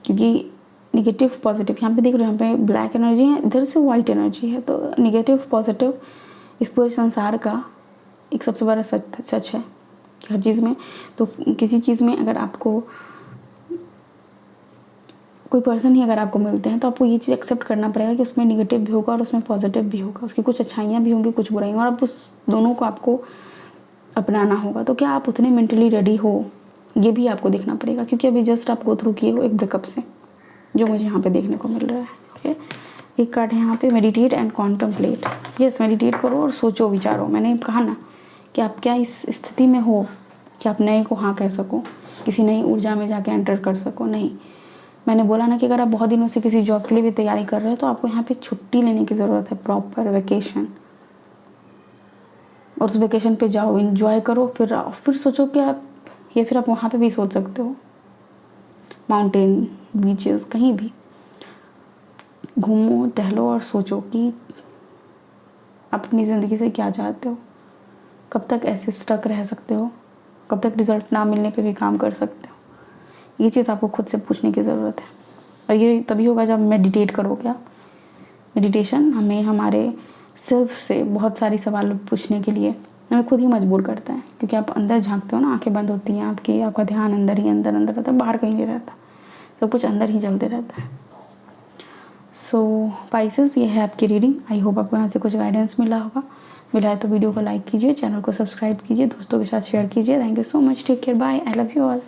क्योंकि निगेटिव पॉजिटिव यहाँ पे देख रहे हो, यहाँ पे ब्लैक एनर्जी है, इधर से वाइट एनर्जी है। तो निगेटिव पॉजिटिव इस पूरे संसार का एक सबसे बड़ा सच है कि हर चीज़ में, तो किसी चीज़ में अगर आपको कोई पर्सन ही अगर आपको मिलते हैं, तो आपको ये चीज़ एक्सेप्ट करना पड़ेगा कि उसमें निगेटिव भी होगा और उसमें पॉजिटिव भी होगा, उसकी कुछ अच्छाइयाँ भी होंगी, कुछ बुराइयाँ, और आप उस दोनों को आपको अपनाना होगा। तो क्या आप उतने मेंटली रेडी हो, ये भी आपको देखना पड़ेगा, क्योंकि अभी जस्ट आप गो थ्रू किए हो एक ब्रेकअप से, जो मुझे यहाँ पे देखने को मिल रहा है। ओके, एक कार्ड है यहाँ पे, meditate and contemplate. Yes, meditate करो और सोचो, विचारो। मैंने कहा ना कि आप क्या इस स्थिति में हो कि आप नए को हाँ कह सको, किसी नई ऊर्जा में जाके एंटर कर सको। नहीं, मैंने बोला ना कि अगर आप बहुत दिनों से किसी जॉब के लिए भी तैयारी कर रहे हो, तो आपको यहाँ पे छुट्टी लेने की ज़रूरत है, प्रॉपर वेकेशन। और उस वेकेशन पे जाओ, एंजॉय करो, फिर सोचो कि आप, या फिर आप वहाँ पे भी सोच सकते हो, माउंटेन, बीचेस, कहीं भी घूमो, टहलो और सोचो कि अपनी ज़िंदगी से क्या चाहते हो, कब तक ऐसे स्टक रह सकते हो, कब तक रिज़ल्ट ना मिलने पे भी काम कर सकते हो। ये चीज़ आपको खुद से पूछने की ज़रूरत है, और ये तभी होगा जब मेडिटेट करोगे आप। मेडिटेशन हमें हमारे सेल्फ से बहुत सारी सवाल पूछने के लिए हमें खुद ही मजबूर करता है, क्योंकि आप अंदर झांकते हो ना, आंखें बंद होती हैं आपकी, आपका ध्यान अंदर ही अंदर रहता है, बाहर कहीं नहीं रहता, सब कुछ अंदर ही चलते रहता है। सो पाइसेस, ये है आपकी रीडिंग। आई होप आपको यहाँ से कुछ गाइडेंस मिला होगा। मिला है तो वीडियो को लाइक कीजिए, चैनल को सब्सक्राइब कीजिए, दोस्तों के साथ शेयर कीजिए। Thank you so much, take care, bye, I love you all.